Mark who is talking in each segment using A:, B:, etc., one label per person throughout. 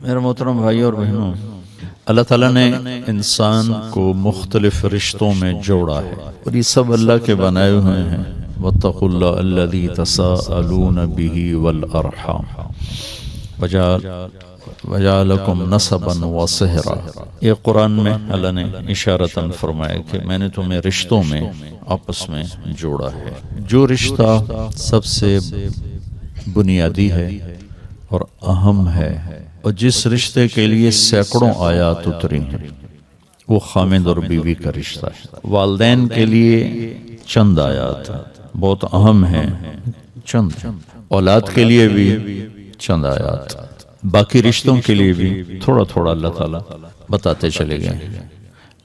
A: میرے محترم بھائی اور بہنوں، اللہ تعالیٰ نے انسان کو مختلف رشتوں میں جوڑا ہے اور یہ سب اللہ کے بنائے ہوئے ہیں۔ واتقوا اللہ الذی تساءلون بہ والارحام وجعلکم نسبا وصہرا۔ یہ قرآن میں اللہ نے اشارتاً فرمایا کہ میں نے تمہیں رشتوں میں آپس میں جوڑا ہے۔ جو رشتہ سب سے بنیادی ہے اور اہم ہے اور جس رشتے کے لیے سینکڑوں آیات اتری ہیں، وہ خامد اور بیوی کا رشتہ ہے۔ والدین کے لیے چند آیات بہت اہم ہیں، چند اولاد کے لیے بھی چند آیات، باقی رشتوں کے لیے بھی تھوڑا تھوڑا اللہ تعالیٰ بتاتے چلے گئے ہیں۔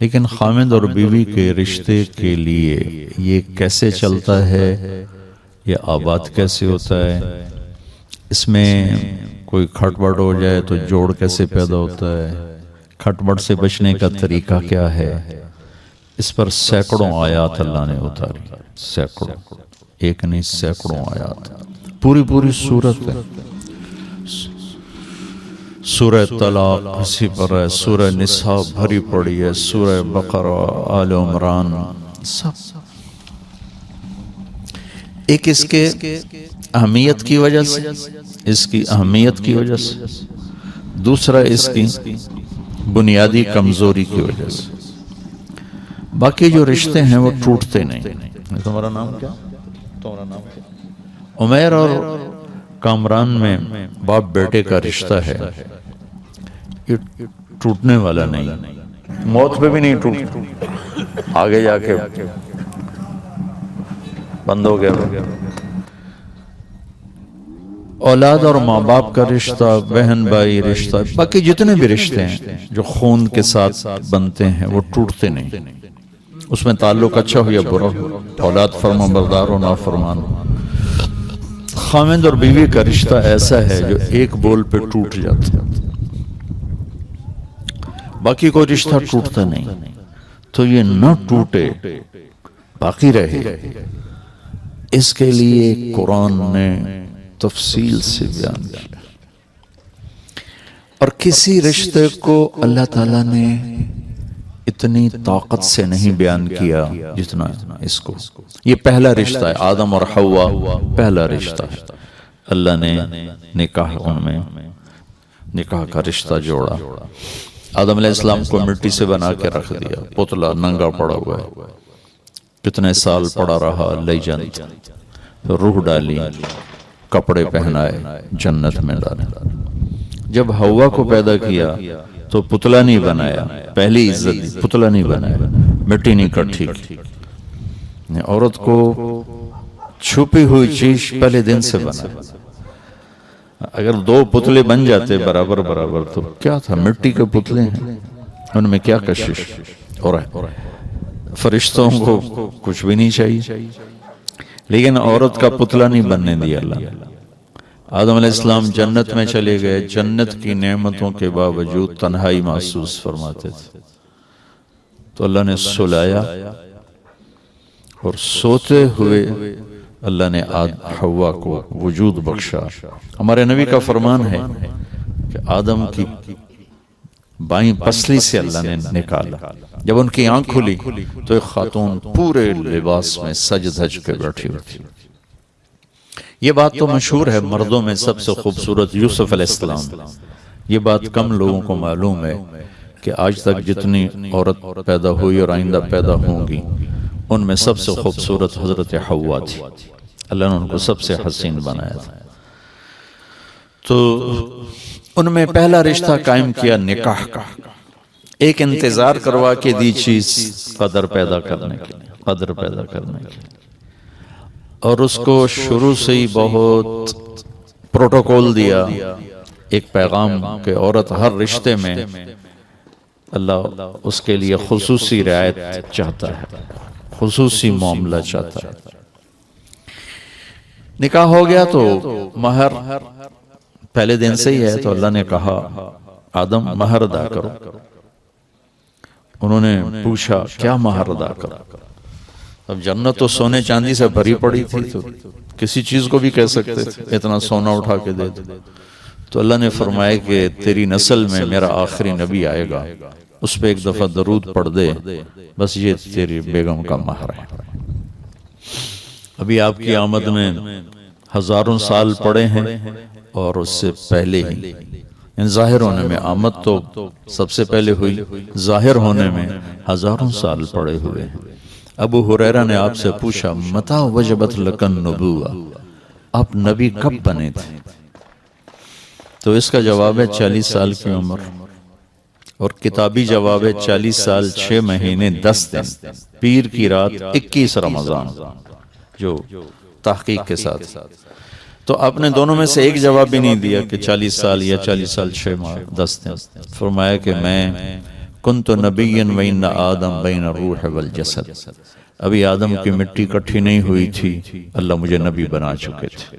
A: لیکن خامد اور بیوی کے رشتے کے لیے یہ کیسے چلتا ہے، یہ آباد کیسے ہوتا ہے، اس میں کوئی کھٹ بٹ ہو جائے تو جوڑ کیسے پیدا ہوتا ہے، کھٹ بٹ سے بچنے کا طریقہ کیا ہے، اس پر سینکڑوں آیات اللہ نے اتاری، سینکڑوں، ایک نہیں سینکڑوں آیات، پوری سورت ہے۔ سورہ طلاق اسی پر ہے، سورہ نساء بھری پڑی ہے، سورہ بقرہ، آل عمران، سب ایک اس کے اہمیت کی وجہ سے، اس کی اہمیت کی وجہ سے، دوسرا اس کی بنیادی کمزوری کی وجہ سے۔ باقی جو رشتے ہیں وہ ٹوٹتے نہیں۔ تمہارا نام کیا؟ عمیر اور کامران میں باپ بیٹے کا رشتہ ہے، یہ ٹوٹنے والا نہیں، موت پہ بھی نہیں ٹوٹتا، آگے جا کے بند ہو گیا۔ اولاد اور ماں باپ کا رشتہ، بہن بھائی رشتہ، باقی جتنے بھی رشتے ہیں جو خون کے ساتھ بنتے ہیں وہ ٹوٹتے نہیں، اس میں تعلق اچھا ہو یا برا ہو، اولاد فرما بردار ہو نافرمان ہو۔ خامد اور بیوی کا رشتہ ایسا ہے جو ایک بول پہ ٹوٹ جاتا ہے، باقی کوئی رشتہ ٹوٹتا نہیں۔ تو یہ نہ ٹوٹے، باقی رہے، اس کے لیے قرآن نے تفصیل سے بیان کیا، اور کسی رشتے کو اللہ تعالیٰ نے اتنی طاقت سے نہیں بیان کیا جتنا اس کو۔ یہ پہلا رشتہ ہے، آدم اور حوا پہلا رشتہ ہے، اللہ نے نکاح ان میں نکاح کا رشتہ جوڑا۔ آدم علیہ السلام کو مٹی سے بنا کے رکھ دیا، پتلا ننگا پڑا ہوا ہے، کتنے سال پڑا رہا لئی جنت، روح ڈالی، کپڑے پہنائے، جنت میں ڈالے۔ جب حوا کو پیدا کیا تو پتلا نہیں بنایا، پہلی عزت دی، پتلا نہیں بنایا، مٹی نہیں کٹھی کی۔ عورت کو چھپی ہوئی چیز پہلے دن سے بنا، اگر دو پتلے بن جاتے برابر تو کیا تھا، مٹی کے پتلے ہیں، ان میں کیا کشش، اور فرشتوں کو کچھ بھی نہیں چاہیے، لیکن عورت کا پتلا نہیں بننے دیا اللہ۔ آدم علیہ السلام جنت میں چلے گئے، جنت کی نعمتوں کے باوجود تنہائی محسوس فرماتے تھے، تو اللہ نے سلایا، اور سوتے ہوئے اللہ نے حوا کو وجود بخشا۔ ہمارے نبی کا فرمان ہے کہ آدم کی بائیں پسلی سے اللہ نے نکالا، جب ان کی آنکھ کھلی تو ایک خاتون پورے لباس میں سج دھج کے بیٹھی ہوئی تھی۔ یہ بات تو مشہور ہے، مردوں میں سب سے خوبصورت یوسف علیہ السلام۔ یہ بات کم لوگوں کو معلوم ہے کہ آج تک جتنی عورت پیدا ہوئی اور آئندہ پیدا ہوں گی، ان میں سب سے خوبصورت حضرت حوا تھی، اللہ نے ان کو سب سے حسین بنایا تھا۔ تو ان میں پہلا رشتہ قائم کیا نکاح کا، ایک انتظار کروا کے دی چیز قدر پیدا کرنے کے لیے، اور اس کو شروع سے ہی بہت پروٹوکول دیا، ایک پیغام کہ عورت ہر رشتے میں اللہ اس کے لیے خصوصی رعایت چاہتا ہے، خصوصی معاملہ چاہتا ہے۔ نکاح ہو گیا تو مہر پہلے دن سے ہی ہے، تو اللہ نے کہا آدم مہر ادا کرو۔ انہوں نے پوچھا کیا مہر ادا کرو؟ اب جنت تو سونے چاندی سے بھری پڑی تھی، تو کسی چیز کو بھی کہہ سکتے تھے اتنا سونا اٹھا کے دے دو، تو اللہ نے فرمایا کہ تیری نسل میں میرا آخری نبی آئے گا، اس پہ ایک دفعہ درود پڑھ دے، بس یہ تیری بیگم کا مہر ہے۔ ابھی آپ کی آمد میں ہزاروں سال پڑے ہیں اور اس سے پہلے ہی ظاہر ہونے میں آمد تو سب سے پہلے ہوئی، ظاہر ہونے میں ہزاروں سال پڑے ہوئے۔ ابو ہریرہ نے آپ سے پوچھا متى وجبت لکن نبوہ، آپ نبی کب بنے تھے؟ تو اس کا جواب ہے 40 سال کی عمر، اور کتابی جواب ہے 40 سال 6 مہینے 10 دن، پیر کی رات 21 رمضان، جو تحقیق کے ساتھ۔ تو آپ نے دونوں میں سے ایک جواب بھی نہیں دیا کہ 40 سال یا 40 سال 6 ماہ 10 دن۔ فرمایا کہ میں کنت نبیا وان آدم بین الروح والجسد، ابھی آدم کی مٹی کٹھی نہیں ہوئی تھی، اللہ مجھے نبی بنا چکے تھے۔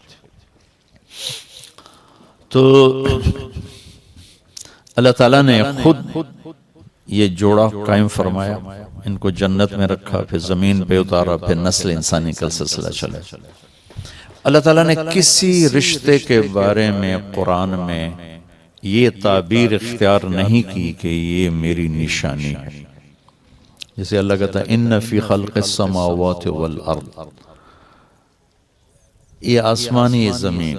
A: تو اللہ تعالیٰ نے خود یہ جوڑا قائم فرمایا، ان کو جنت میں رکھا، پھر زمین پہ اتارا، پھر نسل انسانی کا سلسلہ چلا۔ اللہ تعالیٰ نے کسی رشتے کے بارے میں قرآن میں یہ تعبیر اختیار نہیں کی کہ یہ میری نشانی ہے۔ جیسے اللہ کہتا ہے ان فی خلق السماوات والارض، یہ آسمان یہ زمین،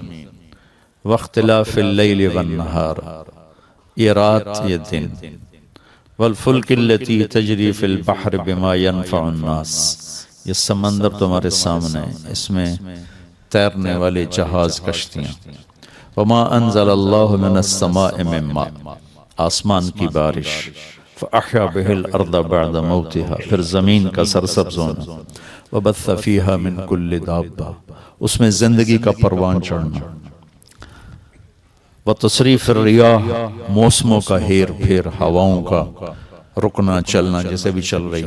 A: واختلاف اللیل والنہار، یہ رات یہ دن، والفلک التي تجری فی البحر بما ينفع الناس، یہ سمندر تمہارے سامنے، اس میں تیرنے والے جہاز کشتیاں، وما انزل اللہ من السماء من ماء، آسمان کی بارش، فاحیا بہ الارض بعد موتها، پھر زمین کا سرسبز ہونا، وبث فیہا من کل دابہ، اس میں زندگی کا پروان چڑھنا، وتصریف الریاح، موسموں کا ہیر پھیر، ہواؤں کا رکنا چلنا جیسے بھی چل رہی،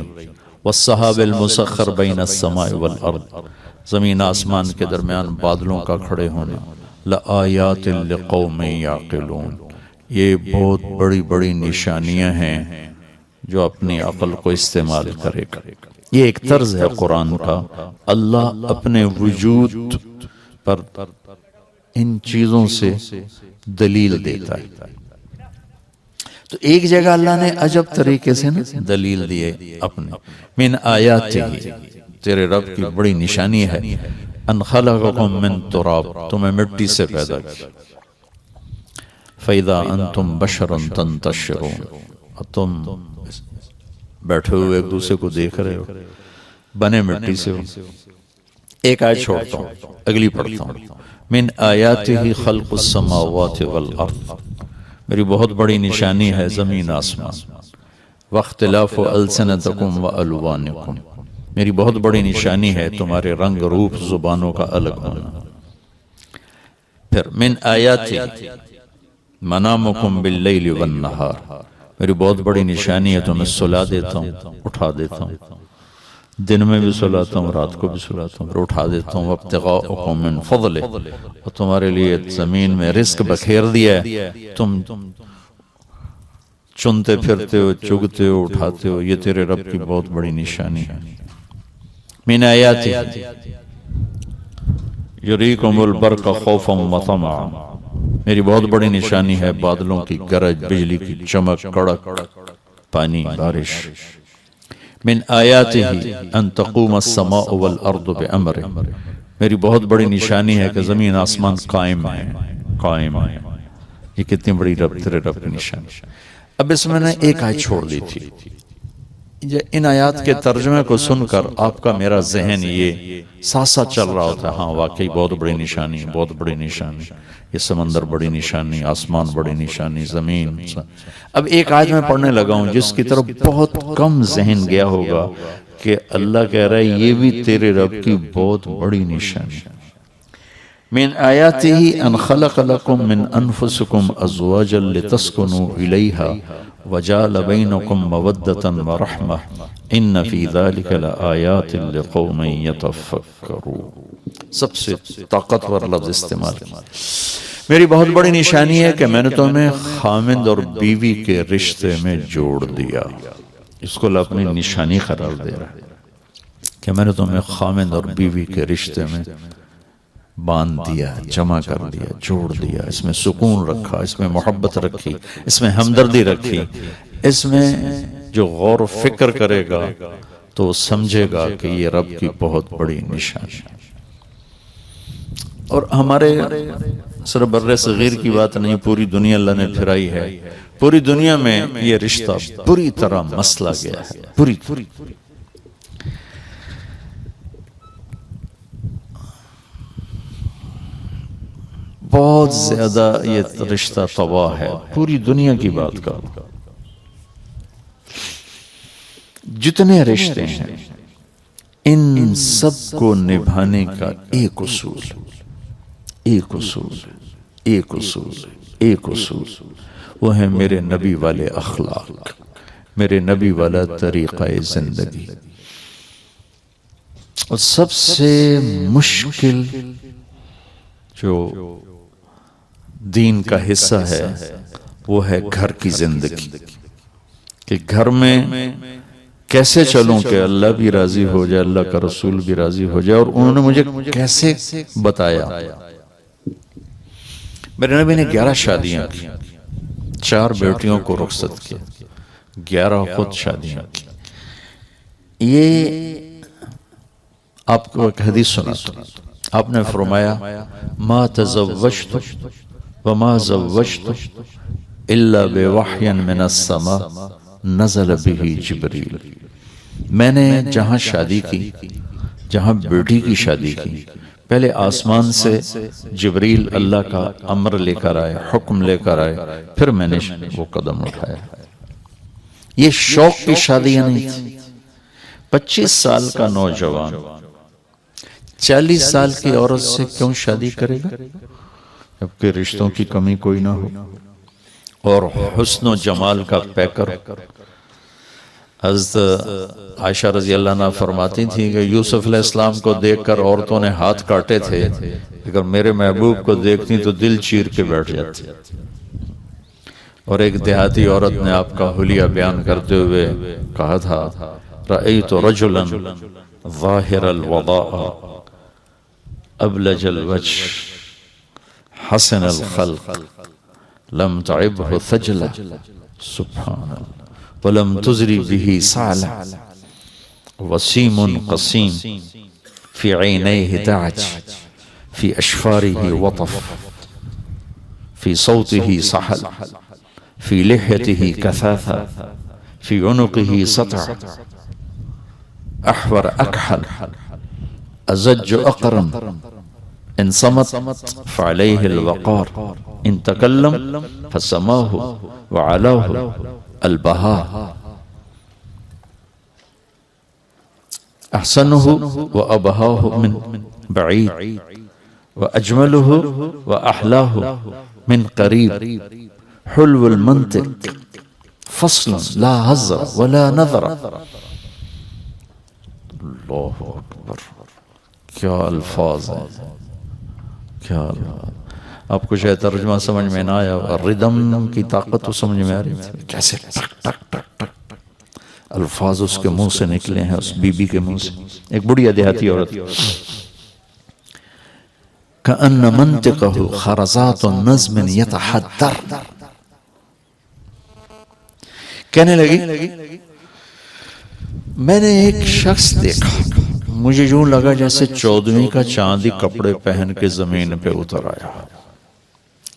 A: والسحاب المسخر بین السماء والارض، زمین آسمان کے درمیان بادلوں کا کھڑے ہونا، لآیات لقوم یعقلون، یہ بہت بڑی بڑی نشانیاں ہیں جو اپنی عقل کو استعمال کرے گا۔ یہ ایک طرز ہے قرآن کا، اللہ اپنے وجود پر ان چیزوں سے دلیل دیتا ہے۔ تو ایک جگہ اللہ نے عجب طریقے سے دلیل دیے اپنے، من آیاتہ، تیرے رب کی بڑی نشانی ہے، ان خلقکم من تراب، تمہیں مٹی سے پیدا کیا، فَإِذَا أَنْتُمْ بَشَرٌ تَنْتَشِرُونَ، تم بیٹھے ہوئے ایک دوسرے کو دیکھ رہے ہو، بنے مٹی سے ہو۔ ایک آیت چھوڑتا ہوں، اگلی پڑھتا ہوں، من آیاتہ خلق السماوات والارض، میری بہت بڑی نشانی ہے زمین آسمان، واختلاف السنتکم والوانکم، میری بہت بڑی نشانی ہے تمہارے رنگ روپ زبانوں کا الگ ہونا۔ پھر من آیاتہ منامکم باللیل والنہار، میری بہت بڑی نشانی ہے تمہیں سلا دیتا ہوں، اٹھا دیتا ہوں، دن میں بھی سلاتا ہوں، رات کو بھی سلاتا ہوں، پھر اٹھا دیتا ہوں، وابتغاؤکم من فضلہ، اور تمہارے لیے زمین میں رزق بکھیر دیا ہے، تم چنتے پھرتے ہو، چگتے ہو، اٹھاتے ہو، یہ تیرے رب کی بہت بڑی نشانی ہے۔ من آیاتہ یریکم البرق خوفا وطمعا، میری بہت بڑی نشانی ہے بادلوں کی گرج، بجلی کی چمک، کڑک، پانی، بارش۔ من آیاتہ ان تقوم السماء والارض بامرہ، میری بہت بڑی نشانی ہے کہ زمین آسمان قائم ہے، قائم ہے۔ یہ کتنی بڑی رب تیرے رب کی نشانی۔ اب اس میں نے ایک آیت چھوڑ دی تھی، ان آیات کے ترجمے کو سن کر آپ کا میرا ذہن یہ ساتھ ساتھ چل رہا ہوتا ہے، ہاں واقعی بہت بڑی نشانی، بہت بڑی نشانی، یہ سمندر بڑی نشانی، آسمان بڑی نشانی، زمین۔ اب ایک آیت میں پڑھنے لگا ہوں جس کی طرف بہت کم ذہن گیا ہوگا کہ اللہ کہہ رہا ہے یہ بھی تیرے رب کی بہت بڑی نشانی۔ من آیاتہ ان خلق لکم من انفسکم ازواجا لتسکنوا الیہا وجعل بینکم مودۃ ورحمہ ان فی ذلک لآیات لقوم یتفکرون۔ سب سے طاقتور لفظ استعمال کیا، میری بہت بڑی نشانی ہے کہ میں نے تمہیں خامند اور بیوی کے رشتے میں جوڑ دیا۔ اس کو اللہ اپنی نشانی قرار دے رہا ہے کہ میں نے تمہیں خامند اور بیوی کے رشتے میں باندھ دیا، جمع کر دیا، جوڑ دیا، اس میں سکون رکھا، اس میں محبت رکھی، اس میں ہمدردی رکھی، اس میں جو غور و فکر کرے گا تو وہ سمجھے گا کہ یہ رب کی بہت بڑی نشانی ہے۔ اور ہمارے صرف بر صغیر کی بات نہیں، پوری دنیا اللہ نے پھرائی ہے، پوری دنیا میں یہ رشتہ پوری طرح مسلا گیا ہے، پوری بہت زیادہ یہ رشتہ تباہ ہے، پوری دنیا کی بات کا۔ جتنے رشتے ہیں ان سب کو نبھانے کا ایک اصول، ایک اصول، ایک اصول، ایک اصول، وہ ہے میرے نبی والے اخلاق، میرے نبی والا طریقہ زندگی۔ اور سب سے مشکل جو دین کا حصہ ہے وہ ہے گھر کی زندگی، کہ گھر میں کیسے چلوں کہ اللہ بھی راضی ہو جائے، اللہ کا رسول بھی راضی ہو جائے۔ اور انہوں نے مجھے کیسے بتایا، میرے نبی نے 11 شادیاں کی، 4 بیٹیوں کو رخصت کیا، 11 خود شادیاں کی۔ یہ آپ کو ایک حدیث سناتا ہوں، آپ نے فرمایا ما تزوجت وما زوجت الا بوحی من السماء نزل به جبریل۔ میں نے جہاں شادی کی، جہاں بیٹی کی شادی کی، پہلے آسمان سے جبریل اللہ کا امر لے کر آئے، حکم لے کر آئے، پھر میں نے وہ قدم اٹھایا۔ یہ شوق کی شادیاں نہیں تھی۔ 25 سال کا نوجوان 40 سال کی عورت سے کیوں شادی کرے گا جبکہ رشتوں کی کمی کوئی نہ ہو؟ اور حسن و جمال کا پیکر حضرت عائشہ رضی اللہ عنہ فرماتی تھی کہ یوسف علیہ السلام کو دیکھ کر عورتوں نے ہاتھ کاٹے تھے، اگر میرے محبوب کو دیکھتی تو دل چیر کے بیٹھ جاتی۔ اور ایک دیہاتی عورت نے آپ کا حلیہ بیان کرتے ہوئے کہا تھا رأیت رجلا ظاہر الوضاء ابلج الوجه حسن الخلق لم تعبه ثجلة سبحان اللہ ولم تزری به سعلة وسیم قسیم فی عینیہ دعج فی اشفارہ وطف فی صوتہ سحل فی لحیتہ کثاثہ فی عنقہ سطع احور اکحل ازج اقرن ان صمت فعلیہ الوقار ان تکلم فسماہ وعلاہ البہاء احسنہ وابہاہ من بعید واجملہ واحلاہ من قریب حلو المنطق فصل لا حظر ولا نظر۔ اللہ اکبر، کیا الفاظ ہیں، کیا الفاظ۔ آپ کو شاید ترجمہ سمجھ میں نہ آیا، ردم کی طاقت تو سمجھ میں آ رہی تھی، کیسے ٹک ٹک ٹک ٹک الفاظ اس کے منہ سے نکلے ہیں، اس بی بی کے منہ سے۔ ایک بڑھیا دیہاتی عورت کأن منطقہ خرزات نظم یتحدر، کہنے لگی میں نے ایک شخص دیکھا، مجھے یوں لگا جیسے 14ویں کا چاندی کپڑے پہن کے زمین پہ اتر آیا۔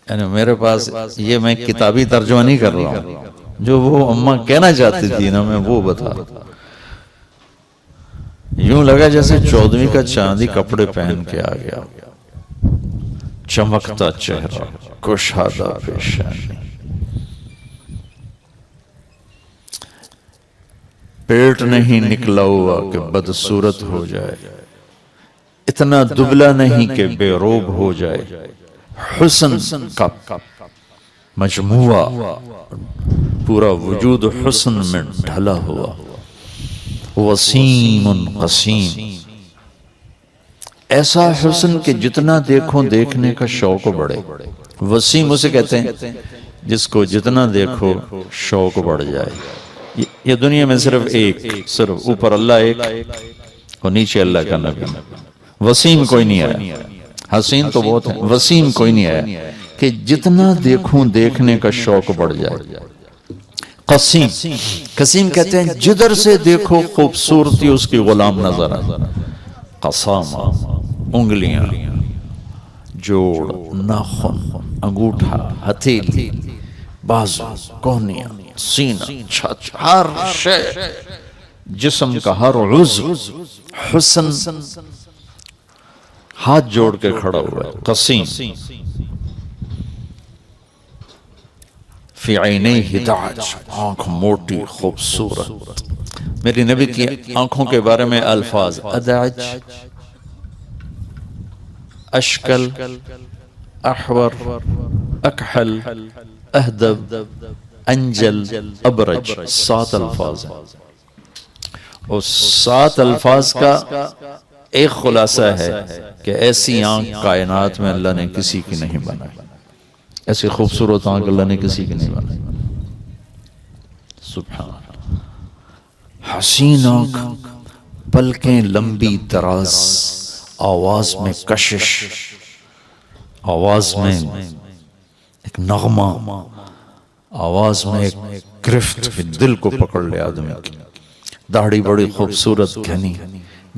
A: یعنی میرے پاس یہ میں کتابی ترجمہ نہیں کر رہا ہوں، جو وہ اماں کہنا چاہتی تھی نا میں وہ بتا رہا تھا۔ یوں لگا جیسے 14ویں کا چاندی کپڑے پہن کے آ گیا، چمکتا چہرہ، کشادہ پیشانی، پیٹ نہیں نکلا ہوا کہ بدصورت ہو جائے، اتنا دبلا نہیں کہ بے روب ہو جائے، حسن کا مجموعہ، پورا وجود حسن میں ڈھلا ہوا، وسیم قسیم، ایسا حسن کہ جتنا دیکھو دیکھنے کا شوق بڑھے۔ وسیم اسے کہتے ہیں جس کو جتنا دیکھو شوق بڑھ جائے۔ یہ دنیا میں صرف ایک، صرف اوپر اللہ ایک اور نیچے اللہ کا نبی، وسیم کوئی نہیں آیا۔ حسین تو بہت ہیں، وسیم کوئی نہیں ہے کہ جتنا دیکھوں دیکھنے کا شوق بڑھ جائے۔ قسیم، قسیم کہتے ہیں جدھر سے دیکھو خوبصورتی اس کی غلام نظر آئے۔ قسامہ، انگلیاں، جوڑ، ناخن، انگوٹھا، ہتھیلی، بازو، کونیاں، سینہ، چھت، ہر شے، جسم کا ہر عضو حسن ہاتھ جوڑ کے کھڑا ہوا ہے۔ قسیم، فی عینیہ دعج، آنکھ موٹی خوبصورت۔ میری نبی کی آنکھوں کے بارے میں الفاظ ادعج، اشکل، احور، اکحل، اہدب، انجل، ابرج، 7 الفاظ ہیں۔ اور 7 الفاظ کا ایک خلاصہ ہے کہ ایسی آنکھ کائنات میں اللہ نے کسی کی نہیں بنائی، ایسی خوبصورت آنکھ اللہ نے کسی کی نہیں بنائی۔ سبحان اللہ، حسین آنکھ، پلکیں لمبی دراز، آواز میں کشش، آواز میں ایک نغمہ، آواز میں ایک گرفت کہ دل کو پکڑ لے آدمی کی۔ داڑھی بڑی خوبصورت گھنی،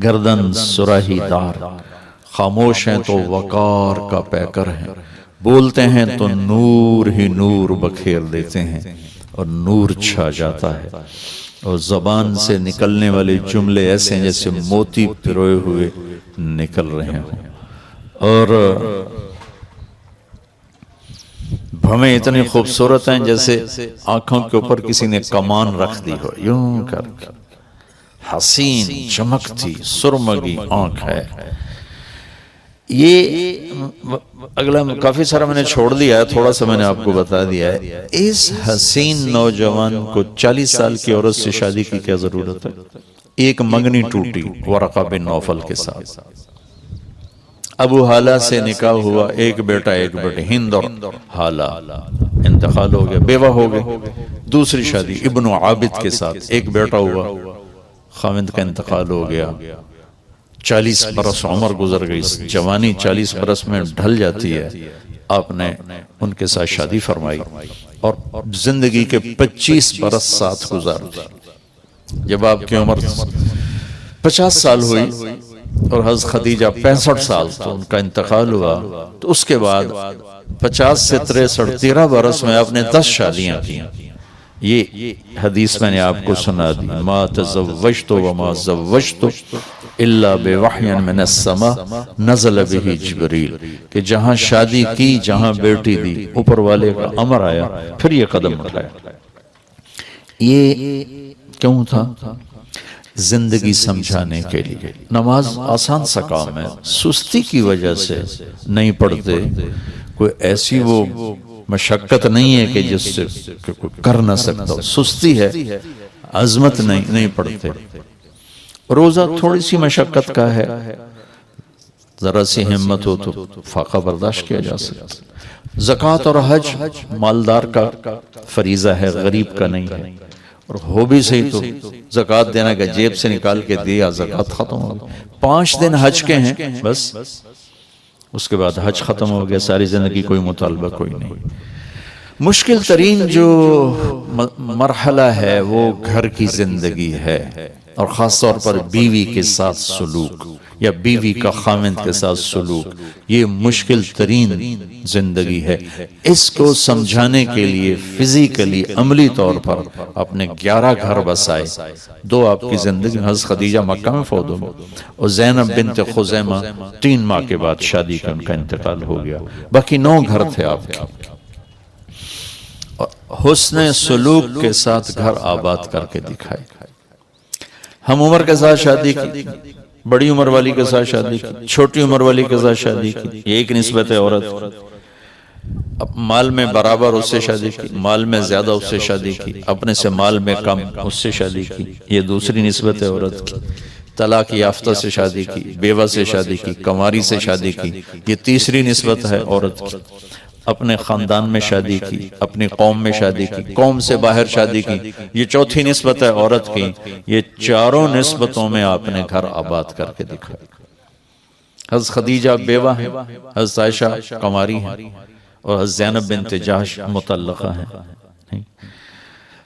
A: گردن سراہی دار، خاموش ہیں تو وقار کا پیکر ہیں، بولتے ہیں تو نور ہی نور بکھیر دیتے ہیں اور نور چھا جاتا ہے، اور زبان سے نکلنے والے جملے ایسے ہیں جیسے موتی پروئے ہوئے نکل رہے ہوں، اور بھویں اتنی خوبصورت ہیں جیسے آنکھوں کے اوپر کسی نے کمان رکھ دی ہو، یوں کر کے حسین چمکتی سرمگی آنکھ ہے۔ یہ اگلا کافی سارا میں نے چھوڑ دیا ہے، تھوڑا سا میں نے آپ کو بتا دیا ہے۔ اس حسین نوجوان کو 40 سال کی عورت سے شادی کی کیا ضرورت ہے؟ ایک منگنی ٹوٹی ورقہ بن نوفل کے ساتھ، ابو حالہ سے نکاح ہوا، ایک بیٹا ایک بیٹی، ہند اور حالہ، انتقال ہو گیا، بیوہ ہو گئے۔ دوسری شادی ابن عابد کے ساتھ، ایک بیٹا ہوا، خاوند کا انتقال ہو گیا، 40 برس عمر گزر گئی، جوانی 40 برس میں ڈھل جاتی ہے، آپ نے ان کے ساتھ شادی فرمائی اور زندگی کے 25 برس ساتھ گزار دی۔ جب آپ کی عمر 50 سال ہوئی اور حضرت خدیجہ 65 سال تو ان کا انتقال ہوا، تو اس کے بعد 50 سے 63 13 برس میں آپ نے 10 شادیاں کی۔ یہ حدیث میں نے آپ کو سنا دی، ما تزوجت وما زوجت الا بوحی من السماء نزل به جبریل، کہ جہاں شادی کی، جہاں بیٹی دی، اوپر والے کا امر آیا، پھر یہ قدم اٹھایا۔ یہ کیوں تھا؟ زندگی سمجھانے کے لیے۔ نماز آسان سا کام ہے، سستی کی وجہ سے نہیں پڑھتے، کوئی ایسی وہ مشقت نہیں ہے کہ جس سے کوئی کر نہ سکتا، سستی ہے، عظمت نہیں پڑھتے۔ روزہ تھوڑی سی مشقت کا ہے، ذرا سی ہمت ہو تو فاقہ برداشت کیا جا سکتا۔ زکوٰۃ اور حج مالدار کا فریضہ ہے، غریب کا نہیں ہے، اور ہو بھی صحیح تو زکوٰۃ دینا کہ جیب سے نکال کے دیا، زکوٰۃ ختم ہو گئی۔ 5 دن حج کے ہیں بس، اس کے بعد حج ختم ہو گیا، ساری زندگی کوئی مطالبہ کوئی نہیں۔ مشکل ترین جو مرحلہ ہے وہ گھر کی زندگی ہے، اور خاص طور پر بیوی کے ساتھ سلوک یا بیوی کا خاوند کے ساتھ سلوک، یہ مشکل ترین زندگی ہے۔ اس کو سمجھانے کے لیے فزیکلی عملی طور پر اپنے 11 گھر بسائے۔ 2 آپ کی زندگی، حضرت خدیجہ مکہ میں فوت ہو گئی، اور زینب بنت خزیمہ 3 ماہ کے بعد شادی کا ان کا انتقال ہو گیا، باقی 9 گھر تھے آپ کے۔ حسن سلوک کے ساتھ گھر آباد کر کے دکھائے۔ ہم عمر کے ساتھ شادی کی، بڑی عمر والی کے ساتھ شادی کی، چھوٹی عمر والی کے ساتھ شادی کی، یہ ایک نسبت ہے عورت۔ اب مال میں برابر اس سے شادی کی، مال میں زیادہ اس سے شادی کی، اپنے سے مال میں کم اس سے شادی کی، یہ دوسری نسبت ہے عورت کی۔ طلاق یافتہ سے شادی کی، بیوہ سے شادی کی، کنواری سے شادی کی، یہ تیسری نسبت ہے عورت کی۔ اپنے خاندان میں شادی کی، اپنی قوم میں شادی کی، قوم سے باہر شادی کی، یہ چوتھی نسبت ہے عورت کی۔ یہ چاروں نسبتوں میں آپ نے گھر آباد کر کے دکھایا۔ حضرت خدیجہ بیوہ ہیں، حضرت عائشہ کنواری ہیں، اور حضرت زینب بنت جحش مطلقہ ہیں۔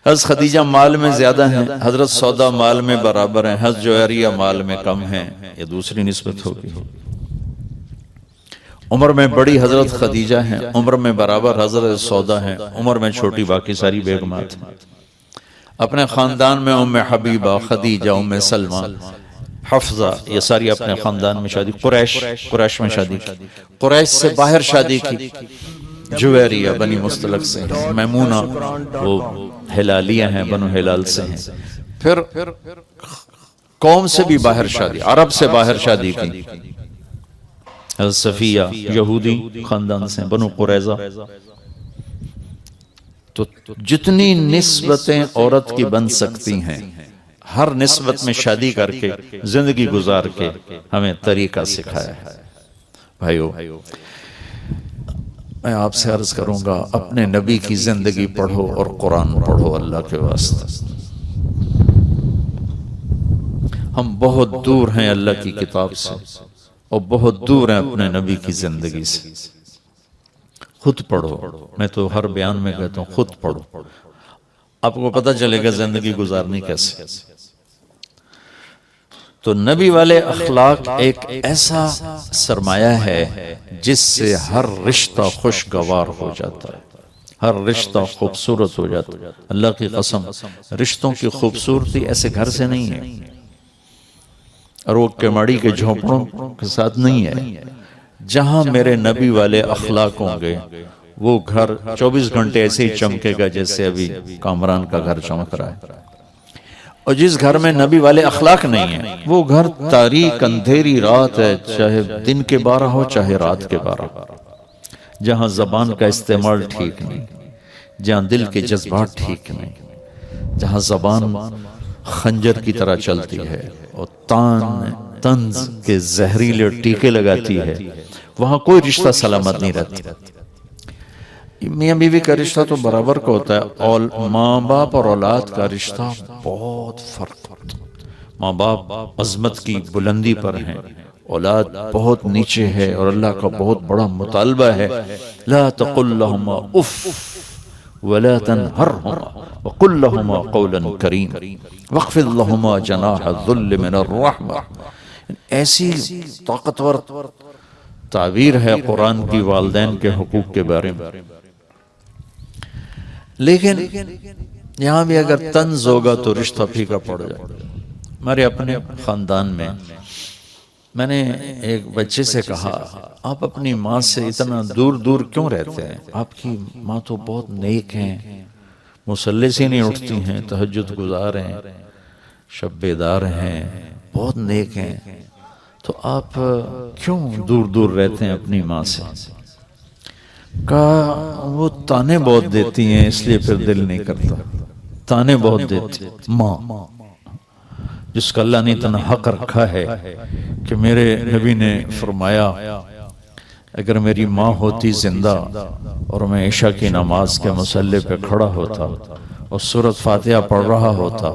A: حضرت خدیجہ مال میں زیادہ ہیں، حضرت سودا مال میں برابر ہیں، حضرت جویریہ مال میں کم ہیں، یہ دوسری نسبت ہوگی۔ عمر میں بڑی حضرت خدیجہ ہیں، عمر میں برابر حضرت سودا ہیں، عمر میں چھوٹی باقی ساری بیگمات ہیں۔ اپنے خاندان میں ام حبیبہ، خدیجہ، ام سلمہ، حفظہ، یہ ساری اپنے خاندان میں شادی، قریش میں شادی کی، قریش سے باہر شادی کی، جویریہ بنی مستلق سے، میمونہ وہ ہلالیہ ہیں، بنو ہلال سے ہیں، پھر قوم سے بھی باہر شادی، عرب سے باہر شادی کی، حضرت صفیہ یہودی خاندان سے، بنو قریظہ۔ تو جتنی نسبتیں عورت کی بن سکتی ہیں، ہر نسبت میں شادی کر کے زندگی گزار کے ہمیں طریقہ سکھایا ہے۔ بھائیو، میں آپ سے عرض کروں گا، اپنے نبی کی زندگی پڑھو اور قرآن پڑھو اللہ کے واسطے۔ ہم بہت دور ہیں اللہ کی کتاب سے، اور بہت دور ہیں اپنے نبی کی زندگی سے۔ خود پڑھو، میں تو ہر بیان میں کہتا ہوں خود پڑھو، آپ کو پتہ چلے گا زندگی گزارنی کیسے۔ تو نبی والے اخلاق ایک ایسا سرمایہ ہے جس سے ہر رشتہ خوشگوار ہو جاتا ہے، ہر رشتہ خوبصورت ہو جاتا ہے۔ اللہ کی قسم، رشتوں کی خوبصورتی ایسے گھر سے نہیں ہے، اور وہ کماڑی کے جھونپڑوں کے ساتھ نہیں ہے۔ جہاں میرے نبی والے اخلاق ہوں گے، وہ گھر 24 گھنٹے ایسے ہی چمکے گا جیسے ابھی کامران کا گھر چمک رہا ہے۔ اور جس گھر میں نبی والے اخلاق نہیں ہیں، وہ گھر تاریک اندھیری رات ہے، چاہے دن کے 12 ہو چاہے رات کے 12، جہاں زبان کا استعمال ٹھیک نہیں، جہاں دل کے جذبات ٹھیک نہیں، جہاں زبان خنجر کی طرح چلتی ہے اور طنز کے زہریلے ٹیکے لگاتی ہے، وہاں کوئی رشتہ سلامت نہیں رہتا۔ میاں بیوی کا رشتہ تو برابر کا ہوتا ہے، اور ماں باپ اور اولاد کا رشتہ بہت فرق ہوتا ہے۔ ماں باپ عظمت کی بلندی پر ہیں، اولاد بہت نیچے ہے، اور اللہ کا بہت بڑا مطالبہ ہے، لا تقل لهما اف ولا تنهرهما وقل لهما قولا کریم واخفض لهما جناح الذل من الرحمہ۔ ایسی طاقتور تعبیر ہے قرآن کی والدین کے حقوق کے بارے میں۔ لیکن یہاں بھی اگر طنز ہوگا تو رشتہ پھیکا پڑ جائے گا۔ ہمارے اپنے خاندان میں نے ایک بچے سے کہا، آپ اپنی ماں سے اتنا دور دور کیوں رہتے ہیں؟ آپ کی ماں تو بہت نیک ہیں، مصلی سے نہیں اٹھتی ہیں، تہجد گزار ہیں، شب بیدار ہیں، بہت نیک ہیں، تو آپ کیوں دور دور رہتے ہیں اپنی ماں سے؟ کہا وہ تانے بہت دیتی ہیں اس لیے پھر دل نہیں کرتا۔ تانے بہت دیتی ماں، جس کا اللہ نے اتنا حق رکھا ہے کہ میرے نبی نے فرمایا اگر میری ماں ہوتی زندہ اور میں عشاء کی نماز کے مصلی پہ کھڑا ہوتا اور سورۃ فاتحہ پڑھ رہا ہوتا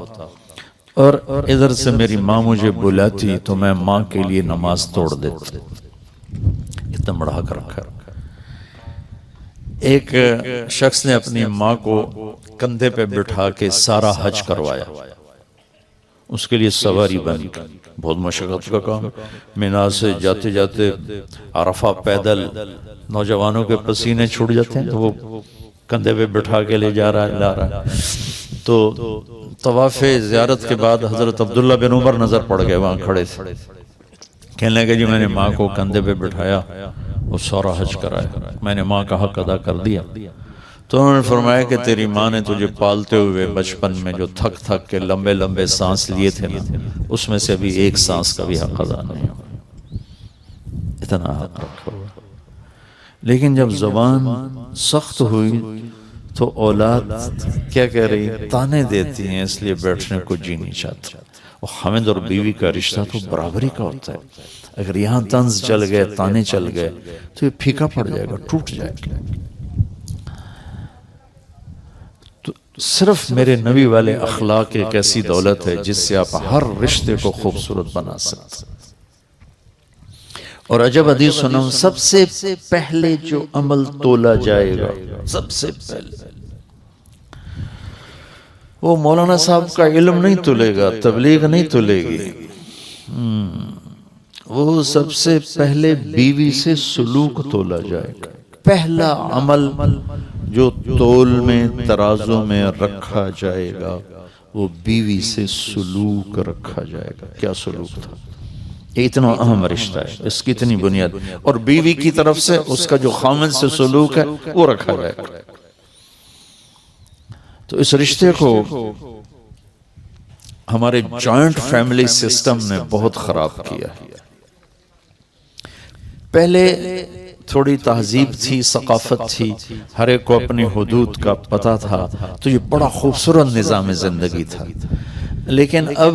A: اور ادھر سے میری ماں مجھے بلاتی تو میں ماں کے لیے نماز توڑ دیتا۔ اتنا بڑا حق رکھا۔ ایک شخص نے اپنی ماں کو کندھے پہ بٹھا کے سارا حج کروایا، اس کے لیے سواری بنی، بہت مشقت کا کام، مینا سے جاتے جاتے عرفہ پیدل، نوجوانوں کے پسینے چھوٹ جاتے ہیں تو وہ کندھے پہ بٹھا کے لے جا رہا ہے، لا رہا ہے۔ تو طواف زیارت کے بعد حضرت عبداللہ بن عمر نظر پڑ گئے، وہاں کھڑے تھے، کہنے لگے جی میں نے ماں کو کندھے پہ بٹھایا اور سارا حج کرایا، میں نے ماں کا حق ادا کر دیا۔ تو انہوں نے فرمایا کہ تیری ماں نے تجھے پالتے ہوئے بچپن میں جو تھک تھک کے لمبے لمبے سانس لیے تھے نا، اس میں سے ابھی ایک سانس کا بھی حق ادا نہیں ہوا، اتنا حق رکھا ہوا۔ لیکن جب زبان سخت ہوئی تو اولاد کیا کہہ رہی، تانے دیتی ہیں اس لیے بیٹھنے کو جی نہیں چاہتا۔ اور خاوند اور بیوی کا رشتہ تو برابری کا ہوتا ہے، اگر یہاں طنز چل گئے، تانے چل گئے تو یہ پھیکا پڑ جائے گا، ٹوٹ جائے گا۔ تو صرف میرے نبی والے اخلاق ایک ایسی دولت ہے جس سے آپ ہر رشتے کو خوبصورت بنا سکتے۔ اور عجب حدیث سنو، سب سے پہلے جو عمل تولا جائے گا، سب سے پہلے، وہ مولانا صاحب کا علم نہیں تولے گا، تبلیغ نہیں تولے گی، وہ سب سے پہلے بیوی سے سلوک تولا جائے گا۔ پہلا عمل جو تول میں، ترازو میں رکھا جائے گا، وہ بیوی سے سلوک رکھا جائے گا۔ کیا سلوک تھا؟ یہ اتنا اہم رشتہ ہے، اس کی اتنی بنیاد، اور بیوی کی طرف سے اس کا جو خامن سے سلوک ہے وہ رکھا جائے گا۔ تو اس رشتے کو ہمارے جوائنٹ فیملی سسٹم نے بہت خراب کیا ہے۔ پہلے تھوڑی تہذیب تھی، ثقافت تھی، ہر ایک کو اپنی حدود کا پتہ تھا، تو یہ بڑا خوبصورت نظام زندگی تھا۔ لیکن اب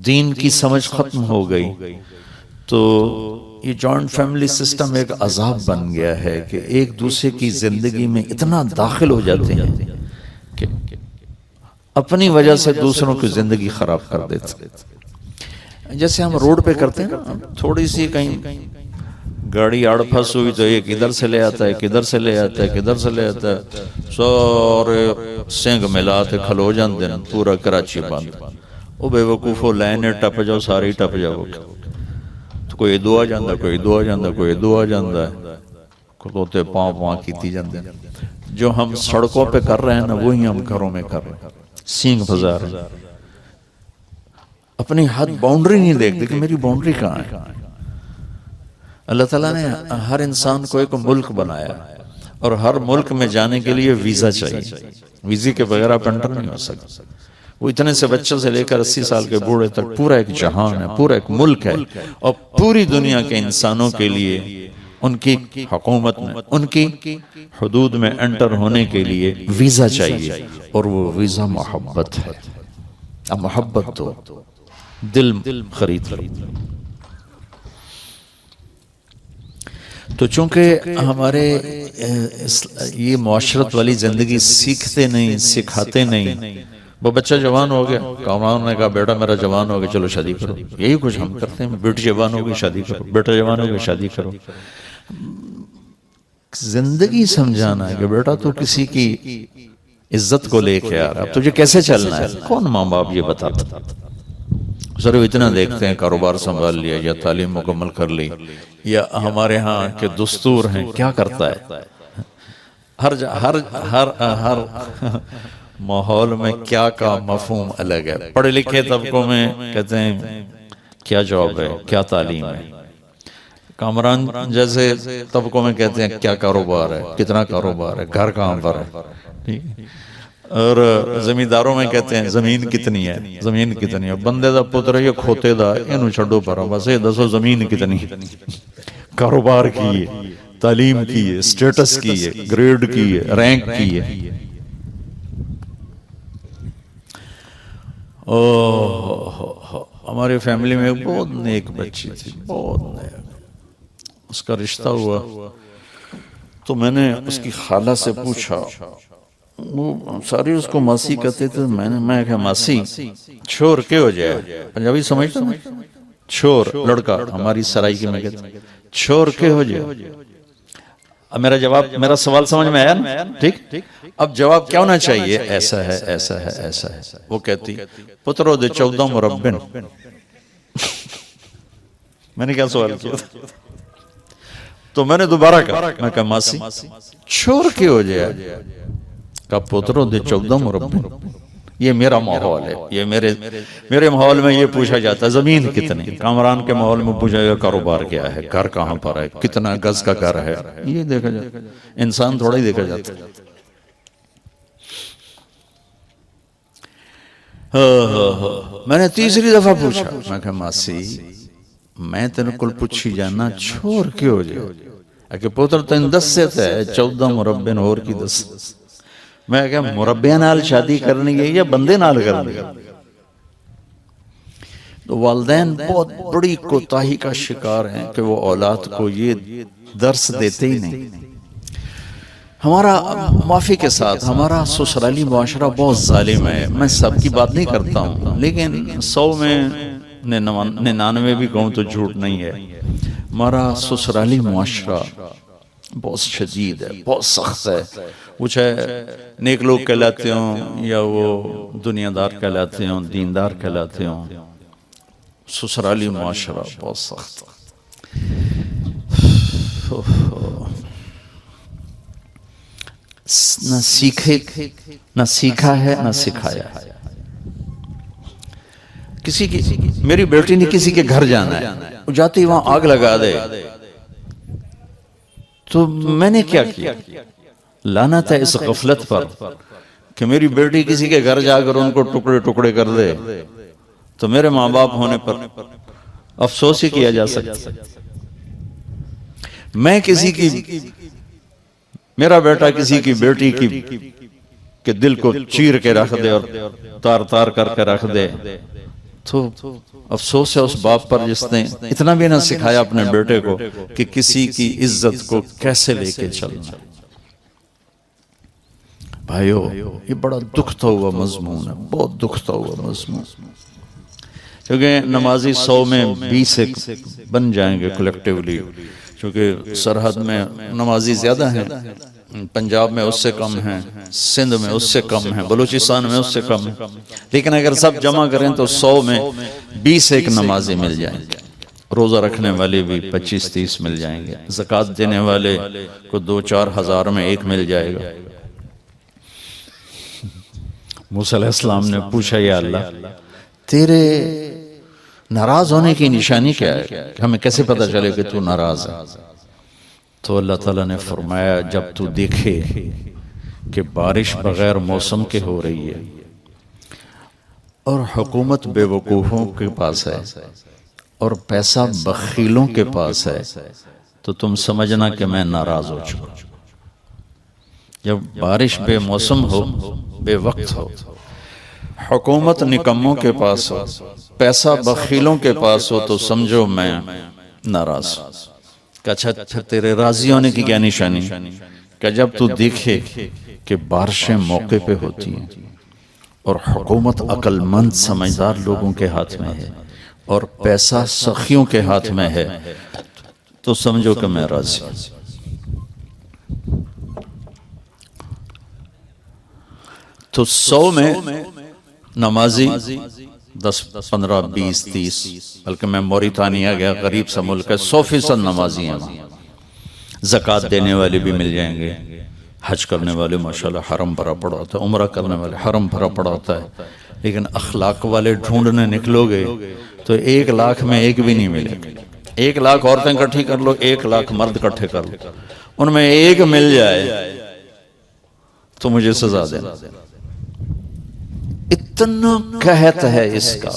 A: دین کی سمجھ ختم ہو گئی، تو یہ جوائنٹ فیملی سسٹم ایک عذاب بن گیا ہے کہ ایک دوسرے کی زندگی میں اتنا داخل ہو جاتے ہیں کہ اپنی وجہ سے دوسروں کی زندگی خراب کر دیتے ہیں۔ جیسے ہم روڈ پہ کرتے ہیں نا، تھوڑی سی کہیں گاڑی آڑ پھنس ہوئی تو ایک ادھر سے لے آتا ہے، کدھر سے لے آتا ہے، کدھر سے لے آتا ہے، سارے سنگ ملاتے کھلو جاندے ہیں، پورا کراچی بند۔ وہ بے وقوفو لائنے ٹپ جاؤ، ساری ٹپ جاؤ، تو کوئی دعا جاندہ، کوئی دعا جاندہ، کوئی دعا جاندہ ہے، کھلوتے پاں کیتی جاندے ہیں۔ جو ہم سڑکوں پہ کر رہے ہیں نا، وہی ہم گھروں میں کر رہے ہیں، سینگ بازار ہیں۔ اپنی حد باؤنڈری نہیں دیکھتے کہ میری باؤنڈری کہاں ہے۔ اللہ تعالیٰ نے ہر انسان کو ایک ملک بنایا، اور ہر ملک میں جانے کے لیے ویزا چاہیے، ویزے کے بغیر آپ انٹر نہیں ہو سکتے۔ وہ اتنے سے بچے سے لے کر 80 سال کے بوڑھے تک پورا ایک جہان ہے، پورا ایک ملک ہے، اور پوری دنیا کے انسانوں کے لیے ان کی حکومت میں، ان کی حدود میں انٹر ہونے کے لیے ویزا چاہیے، اور وہ ویزا محبت ہے۔ اب محبت تو دل خرید لو۔ تو چونکہ ہمارے یہ معاشرت والی زندگی سیکھتے نہیں، سکھاتے نہیں، وہ بچہ جوان ہو گیا، کامران نے کہا بیٹا میرا جوان ہو گیا، چلو شادی کرو۔ یہی کچھ ہم کرتے ہیں، بیٹی جوان ہو گئی شادی کرو، بیٹا جوان ہو گیا شادی کرو۔ زندگی سمجھانا ہے کہ بیٹا تو کسی کی عزت کو لے کے آ رہا ہے، اب تجھے کیسے چلنا ہے؟ کون ماں باپ یہ بتاتا؟ صرف اتنا دیکھتے ہیں کاروبار سنبھال لیا، یا تعلیم مکمل کر لی، یا ہمارے ہاں کے دستور ہیں کیا کرتا ہے۔ ہر ماحول میں کیا کا مفہوم الگ ہے۔ پڑھے لکھے طبقوں میں کہتے ہیں کیا جاب ہے، کیا تعلیم ہے۔ کامران جیسے طبقوں میں کہتے ہیں کیا کاروبار ہے، کتنا کاروبار ہے، گھر کہاں پر ہے۔ اور زمینداروں میں کہتے ہیں زمین کتنی ہے، زمین کتنی ہے۔ بندے دا پتر یہ کھوتے دا اینو چھڑو پر بس یہ دسو زمین کتنی ہے، کاروبار کی ہے، تعلیم کی ہے، سٹیٹس کی ہے، گریڈ کی ہے، رینک کی ہے۔ ہماری فیملی میں بہت نیک بچی تھی، بہت نیک۔ اس کا رشتہ ہوا تو میں نے اس کی خالہ سے پوچھا، وہ ساری اس کو ماسی کہتے تھے، میں کہا ماسی چھوڑ کے ہو جائے، پنجابی سمجھتا ہوں، چھوڑ لڑکا، ہماری سرائی کی میں کہتا ہوں چھوڑ کے ہو جائے۔ اب میرا سوال سمجھ میں آیا نا؟ ٹھیک، اب جواب کیا ہونا چاہیے؟ ایسا ہے، ایسا ہے، ایسا ہے۔ وہ کہتی پترو دے 14 مربن۔ میں نے کیا سوال کیا؟ تو میں نے دوبارہ کہا، میں کہا ماسی چھوڑ کے ہو جائے، کہا پترو دے 14 مربن۔ یہ میرا ماحول ہے، یہ میرے ماحول میں یہ پوچھا جاتا ہے زمین کتنی، کامران کے ماحول میں پوچھا جاتا کاروبار کیا ہے، گھر کہاں پر ہے، کتنا گز کا گھر ہے، یہ دیکھا جاتا ہے۔ انسان تھوڑا ہی دیکھا جاتا ہے۔ میں نے تیسری دفعہ پوچھا، میں کہا ماسی میں تیرے کل پوچھی جانا چھوڑ کے ہو جائے، اگر پتر تین 10 سے تھے 14 مربن اور کی 10۔ میں کہا مربع نال شادی کرنی ہے یا بندے نال کرنی ہے؟ تو والدین بہت بڑی کوتاہی کا شکار ہیں کہ وہ اولاد کو یہ درس دیتے ہی نہیں۔ ہمارا معافی کے ساتھ ہمارا سسرالی معاشرہ بہت ظالم ہے۔ میں سب کی بات نہیں کرتا ہوں، لیکن 100 میں 99 بھی کہوں تو جھوٹ نہیں ہے۔ ہمارا سسرالی معاشرہ بہت شدید ہے، بہت سخت ہے، وہ چاہے نیک لوگ کہلاتے ہوں یا وہ دنیا دار کہلاتے ہوں، دیندار کہلاتے ہوں، سسرالی معاشرہ بہت سخت۔ نہ سیکھا ہے نہ سکھایا ہے۔ کسی کی میری بیٹی نے کسی کے گھر جانا ہے، وہ جاتی وہاں آگ لگا دے تو میں نے کیا کیا؟ لعنت ہے اس غفلت پر کہ میری بیٹی کسی کے گھر جا کر ان کو ٹکڑے ٹکڑے کر دے، تو میرے ماں باپ ہونے پر افسوس ہی کیا جا سکتا۔ میں کسی کی، میرا بیٹا کسی کی بیٹی کی کہ دل کو چیر کے رکھ دے اور تار تار کر کے رکھ دے، تو افسوس ہے اس باپ پر جس نے اتنا بھی نہ سکھایا اپنے بیٹے کو کہ کسی کی عزت کو کیسے لے کے چلنا۔ بھائیو، یہ بڑا دکھتا ہوا مضمون ہے، بہت دکھتا ہوا مضمون، کیونکہ نمازی 100 میں 20 ایک بن جائیں گے کلیکٹیولی، کیونکہ سرحد میں نمازی زیادہ ہیں، پنجاب میں اس سے کم ہیں، سندھ میں اس سے کم ہیں، بلوچستان میں اس سے کم ہیں، لیکن اگر سب جمع کریں تو 100 میں 20 ایک نمازی مل جائیں گے، روزہ رکھنے والے بھی 25-30 مل جائیں گے، زکوٰۃ دینے والے کو 2-4 ہزار میں ایک مل جائے گا۔ موسیٰ علیہ السلام نے پوچھا، یا اللہ تیرے ناراض ہونے کی نشانی کیا ہے؟ ہمیں کیسے پتہ چلے کہ تو ناراض ہے؟ تو اللہ تعالیٰ نے فرمایا، جب تو دیکھے کہ بارش بغیر موسم کے ہو رہی ہے اور حکومت بے وقوفوں کے پاس ہے اور پیسہ بخیلوں کے پاس ہے، تو تم سمجھنا کہ میں ناراض ہو چکا۔ جب بارش بے موسم ہو، بے وقت ہو، حکومت نکموں کے پاس ہو، پیسہ بخیلوں کے پاس ہو، تو سمجھو میں ناراض ہوں۔ کہ اچھا پھر تیرے راضی ہونے کی کیا نشانی؟ کہ جب تو دیکھے کہ بارشیں موقع پہ ہوتی ہیں اور حکومت عقل مند سمجھدار لوگوں کے ہاتھ میں ہے اور پیسہ سخیوں کے ہاتھ میں ہے، تو سمجھو کہ میں راضی ہوں۔ تو 100 میں نمازی 10 15 20 30، بلکہ میں موریتانیہ گیا، غریب سا ملک ہے، 100% نمازی ہیں وہاں۔ زکوٰۃ دینے والے بھی مل جائیں گے، حج کرنے والے ماشاءاللہ حرم بھرا پڑا ہوتا ہے، عمرہ کرنے والے حرم بھرا پڑا ہوتا ہے، لیکن اخلاق والے ڈھونڈنے نکلو گے تو 1 لاکھ میں ایک بھی نہیں ملے گا۔ 1 لاکھ عورتیں اکٹھی کر لو، 1 لاکھ مرد اکٹھے کر لو، ان میں ایک مل جائے تو مجھے سزا دینا۔ اتنا قحط ہے اس کا،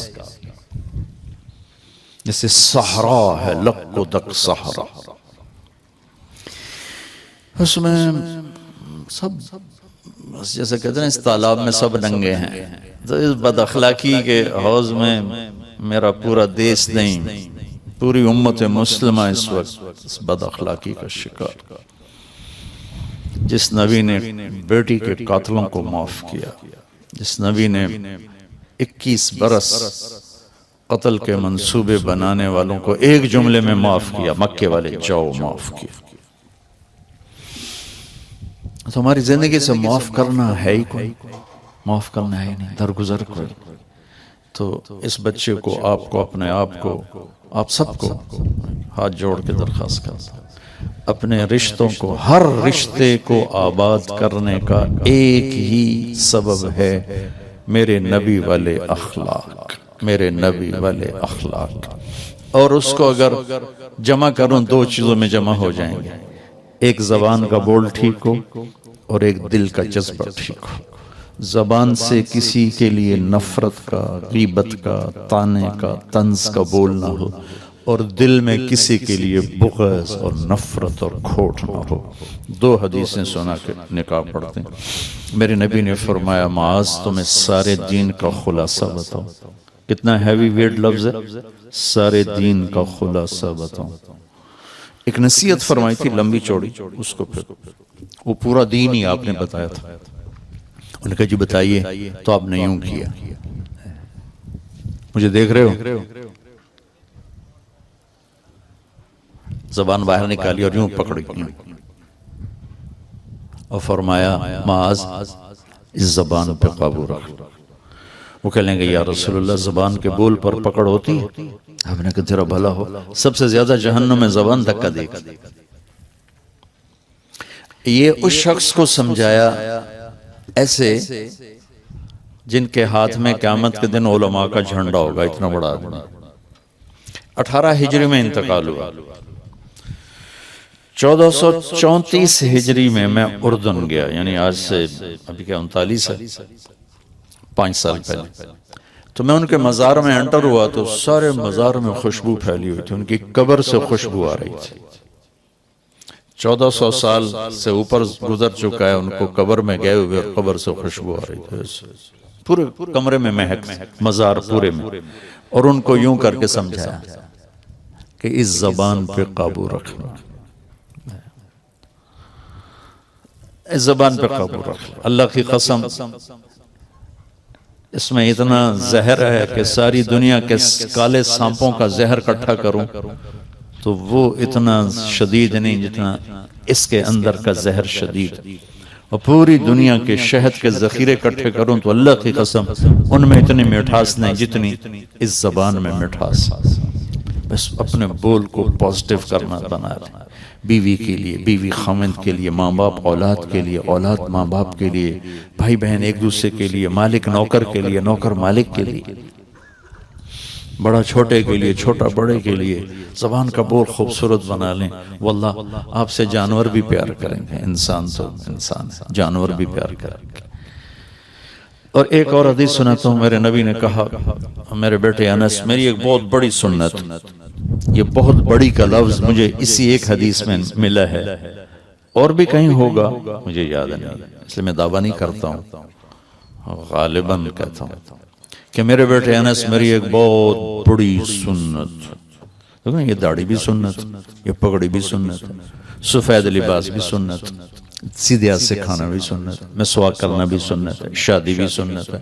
A: جیسے صحرا ہے، لک و دک صحرا، اس میں سب جیسے کہتے ہیں اس تالاب میں سب ننگے ہیں، تو اس بد اخلاقی کے حوض میں میرا پورا دیس نہیں، پوری امت مسلمہ اس وقت اس بد اخلاقی کا شکار۔ جس نبی نے بیٹی کے قاتلوں کو معاف کیا، جس نبی نے 21 برس قتل کے منصوبے بنانے والوں کو ایک جملے میں معاف کیا، مکے والے جاؤ معاف کیا، تو ہماری زندگی سے معاف کرنا ہے ہی کوئی، معاف کرنا ہے ہی نہیں، درگزر کوئی۔ تو اس بچے کو، آپ کو، اپنے آپ کو، آپ سب کو ہاتھ جوڑ کے درخواست کرتا ہوں، اپنے رشتوں کو، ہر رشتے کو آباد کرنے کا ایک ہی سبب ہے میرے نبی والے اخلاق، میرے نبی والے اخلاق، اور اس کو اگر جمع کروں 2 چیزوں میں جمع ہو جائیں گے، ایک زبان کا بول ٹھیک ہو اور ایک دل کا جذبہ ٹھیک ہو۔ زبان سے کسی کے لیے نفرت کا، غیبت کا، طعنے کا، طنز کا بول نہ ہو، اور دل میں کسی کے لیے بغض اور نفرت اور کھوٹ نہ ہو۔ 2 حدیثیں سنا کے نکاح پڑھتے ہیں۔ میرے نبی نے فرمایا، معاذ تمہیں سارے دین کا خلاصہ بتاؤ۔ کتنا ہیوی ویٹ لفظ ہے، سارے دین کا خلاصہ بتاؤ۔ ایک نصیحت فرمائی تھی لمبی چوڑی، اس کو پھر وہ پورا دین ہی آپ نے بتایا تھا۔ انہوں نے کہا جی بتائیے، تو آپ نے یوں کیا، مجھے دیکھ رہے ہو، زبان باہر نکالی اور یوں پکڑی اور فرمایا معاذ اس زبان پہ قابو رکھ. وہ کہنے گے یا رسول اللہ زبان کے بول پر پکڑ ہوتی ہے؟ آپ نے کہا تیرا بھلا ہو، سب سے زیادہ جہنم میں زبان دھکا دے گی. یہ اس شخص کو سمجھایا ایسے جن کے ہاتھ میں قیامت کے دن علماء کا جھنڈا ہوگا، اتنا بڑا آدمی. 18 ہجری میں انتقال ہوا. 1434 ہجری میں اردن گیا، یعنی آج سے ابھی کیا 39 ہے، 5 سال پہلے. تو میں ان کے مزار میں انٹر ہوا تو سارے مزار میں خوشبو پھیلی ہوئی تھی، ان کی قبر سے خوشبو آ رہی تھی. 1400 سال سے اوپر گزر چکا ہے، ان کو قبر میں گئے ہوئے اور قبر سے خوشبو آ رہی تھی. پورے کمرے میں مہک، مزار پورے میں. اور ان کو یوں کر کے سمجھایا کہ اس زبان پہ قابو رکھنا، اس زبان پہ قابو رکھنا. اللہ کی قسم اس میں اتنا زہر ہے کہ ساری دنیا کے کالے سانپوں کا زہر اکٹھا کروں تو وہ اتنا شدید نہیں جتنا اس کے اندر کا زہر شدید. اور پوری دنیا کے شہد کے ذخیرے اکٹھے کروں تو اللہ کی قسم ان میں اتنی مٹھاس نہیں جتنی اس زبان میں مٹھاس. بس اپنے بول کو پازیٹیو کرنا بنا رہے، بیوی کے لیے، بیوی خاوند کے لیے، ماں باپ اولاد کے لیے، اولاد ماں باپ کے لیے، بھائی بہن ایک دوسرے کے لیے، مالک نوکر کے لیے، نوکر مالک کے لیے، بڑا چھوٹے کے لیے، چھوٹا بڑے کے لیے. زبان کا بول خوبصورت بنا لیں، واللہ آپ سے جانور بھی پیار کریں گے. انسان تو انسان ہے، جانور بھی پیار کریں گے. اور ایک اور حدیث سناتا ہوں. میرے نبی نے کہا میرے بیٹے انس، میری ایک بہت بڑی سنت، یہ بہت بڑی کا لفظ مجھے اسی ایک حدیث میں ملا ہے، اور بھی کہیں ہوگا مجھے یاد نہیں، اس لیے میں دعویٰ نہیں کرتا ہوں، غالباً کہتا ہوں کہ میرے بیٹے انس میری ایک بہت بڑی سنت. یہ داڑھی بھی سنت، یہ پگڑی بھی سنت، سفید لباس بھی سنت، سیدھے ہاتھ سے کھانا بھی سنت، مسواک کرنا بھی سنت ہے، شادی بھی سنت ہے،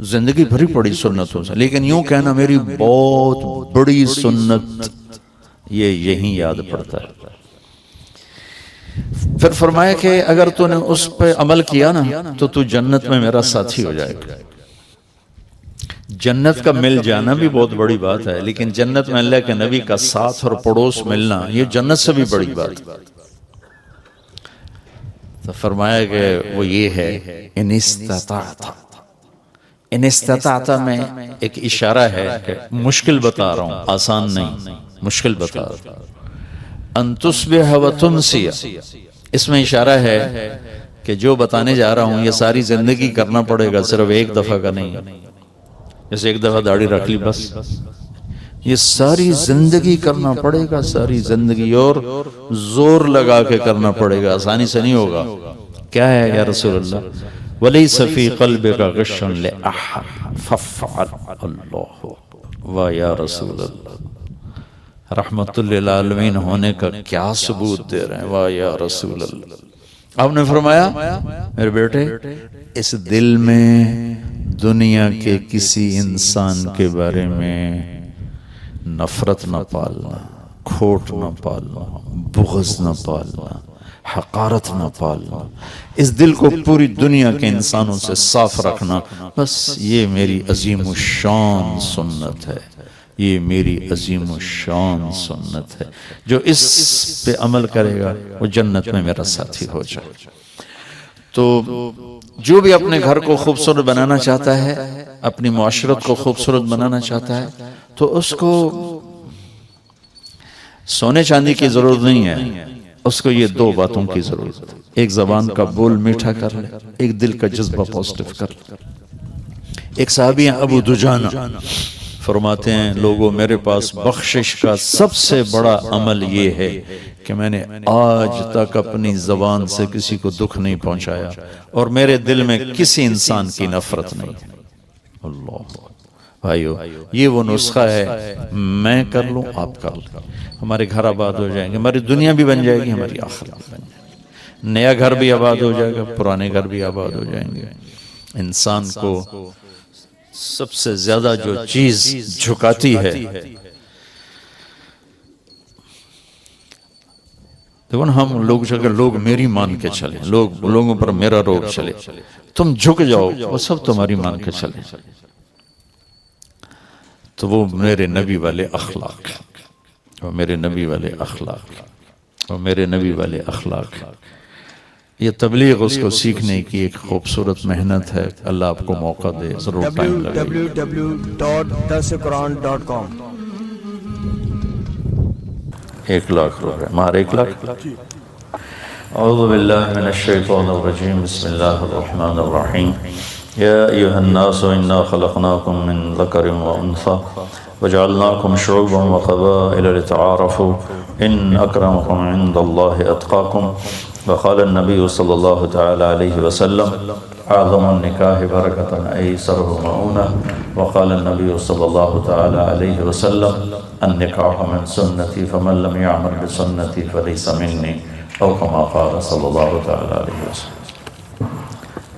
A: زندگی بھری پڑی سنتوں سے. لیکن یوں کہنا میری بہت بڑی سنت، یہ یہیں یاد پڑتا ہے. پھر فرمایا کہ اگر تو نے اس پہ عمل کیا نا تو جنت میں میرا ساتھی ہو جائے گا. جنت کا مل جانا بھی بہت بڑی بات ہے، لیکن جنت میں اللہ کے نبی کا ساتھ اور پڑوس ملنا یہ جنت سے بھی بڑی بات ہے. تو فرمایا کہ وہ یہ ہے ان استطاعت میں ایک اشارہ ہے کہ مشکل بتا رہا ہوں، آسان نہیں، مشکل بتا رہا ہوں. ان تصبح و تمسی، اس میں اشارہ ہے کہ جو بتانے جا رہا ہوں یہ ساری زندگی کرنا پڑے گا، صرف ایک دفعہ کا نہیں. جیسے ایک دفعہ داڑھی رکھ لی بس، یہ ساری زندگی کرنا پڑے گا، ساری زندگی، اور زور لگا کے کرنا پڑے گا، آسانی سے نہیں ہوگا. کیا ہے یا رسول اللہ؟ وَلَيْسَ فِي قَلْبِكَ غِشٌّ لِأَحَدٍ فَافْعَلْ. اللہ واہ یا رسول اللہ، رحمت للعالمین ہونے کا کیا ثبوت دے رہے ہیں، واہ یا رسول اللہ. آپ نے فرمایا میرے بیٹے اس دل میں دنیا کے کسی انسان کے بارے میں نفرت نہ پالنا، کھوٹ نہ پالنا، بغض نہ پالنا، حقارت نہ پالنا. اس دل کو پوری دنیا کے انسانوں سے صاف رکھنا. بس یہ میری عظیم الشان سنت ہے، یہ میری عظیم الشان سنت ہے. جو اس پہ عمل کرے گا وہ جنت میں میرا ساتھی ہو جائے. تو جو بھی اپنے گھر کو خوبصورت بنانا چاہتا ہے، اپنی معاشرت کو خوبصورت بنانا چاہتا ہے، تو اس کو سونے چاندی کی ضرورت نہیں ہے، اس کو یہ 2 باتوں کی ضرورت ہے. ایک زبان کا بول میٹھا کر لے، ایک دل کا جذبہ پازیٹیو کر لے. ایک صحابی ہیں ابو دجانہ، فرماتے ہیں لوگوں میرے پاس بخشش کا سب سے بڑا عمل یہ ہے کہ میں نے آج تک اپنی زبان سے کسی کو دکھ نہیں پہنچایا اور میرے دل میں کسی انسان کی نفرت نہیں. اللہ بھائیو، یہ وہ نسخہ ہے، میں کر لوں آپ کر لیں، ہمارے گھر آباد ہو جائیں گے، ہماری دنیا بھی بن جائے گی، ہماری آخرت بھی بن جائے گی، نیا گھر بھی آباد ہو جائے گا، پرانے گھر بھی آباد ہو جائیں گے. انسان کو سب سے زیادہ جو چیز جھکاتی ہے دیکھو نا ہم لوگ میری مان کے چلے، لوگوں پر میرا روب چلے، تم جھک جاؤ وہ سب تمہاری مان کے چلے، تو وہ میرے نبی والے اخلاق، وہ میرے نبی والے اخلاق، وہ میرے نبی والے اخلاق۔ یہ تبلیغ اس کو سیکھنے کی ایک خوبصورت محنت ہے، اللہ آپ کو موقع دے، ضرور ٹائم لگے۔
B: www.darsequran.com
A: 1,00,000 روپے مہر 1,00,000۔ اعوذ باللہ من الشیطان الرجیم، بسم اللہ الرحمن الرحیم۔ یا ایہا الناس انا خلقناکم من ذکر و انثی وجعلناکم شعوبا وقبائل لتعارفوا ان اکرمکم عند اللہ اتقاکم۔ وقال النبی صلی اللہ تعالی علیہ وسلم اعظم النکاح برکۃ ایسرہ مؤونہ۔ وقال النبی صلی اللہ تعالی علیہ وسلم النکاح من سنتی فمن لم یعمل بسنتی فلیس منی، او کما قال صلی اللہ تعالی علیہ وسلم۔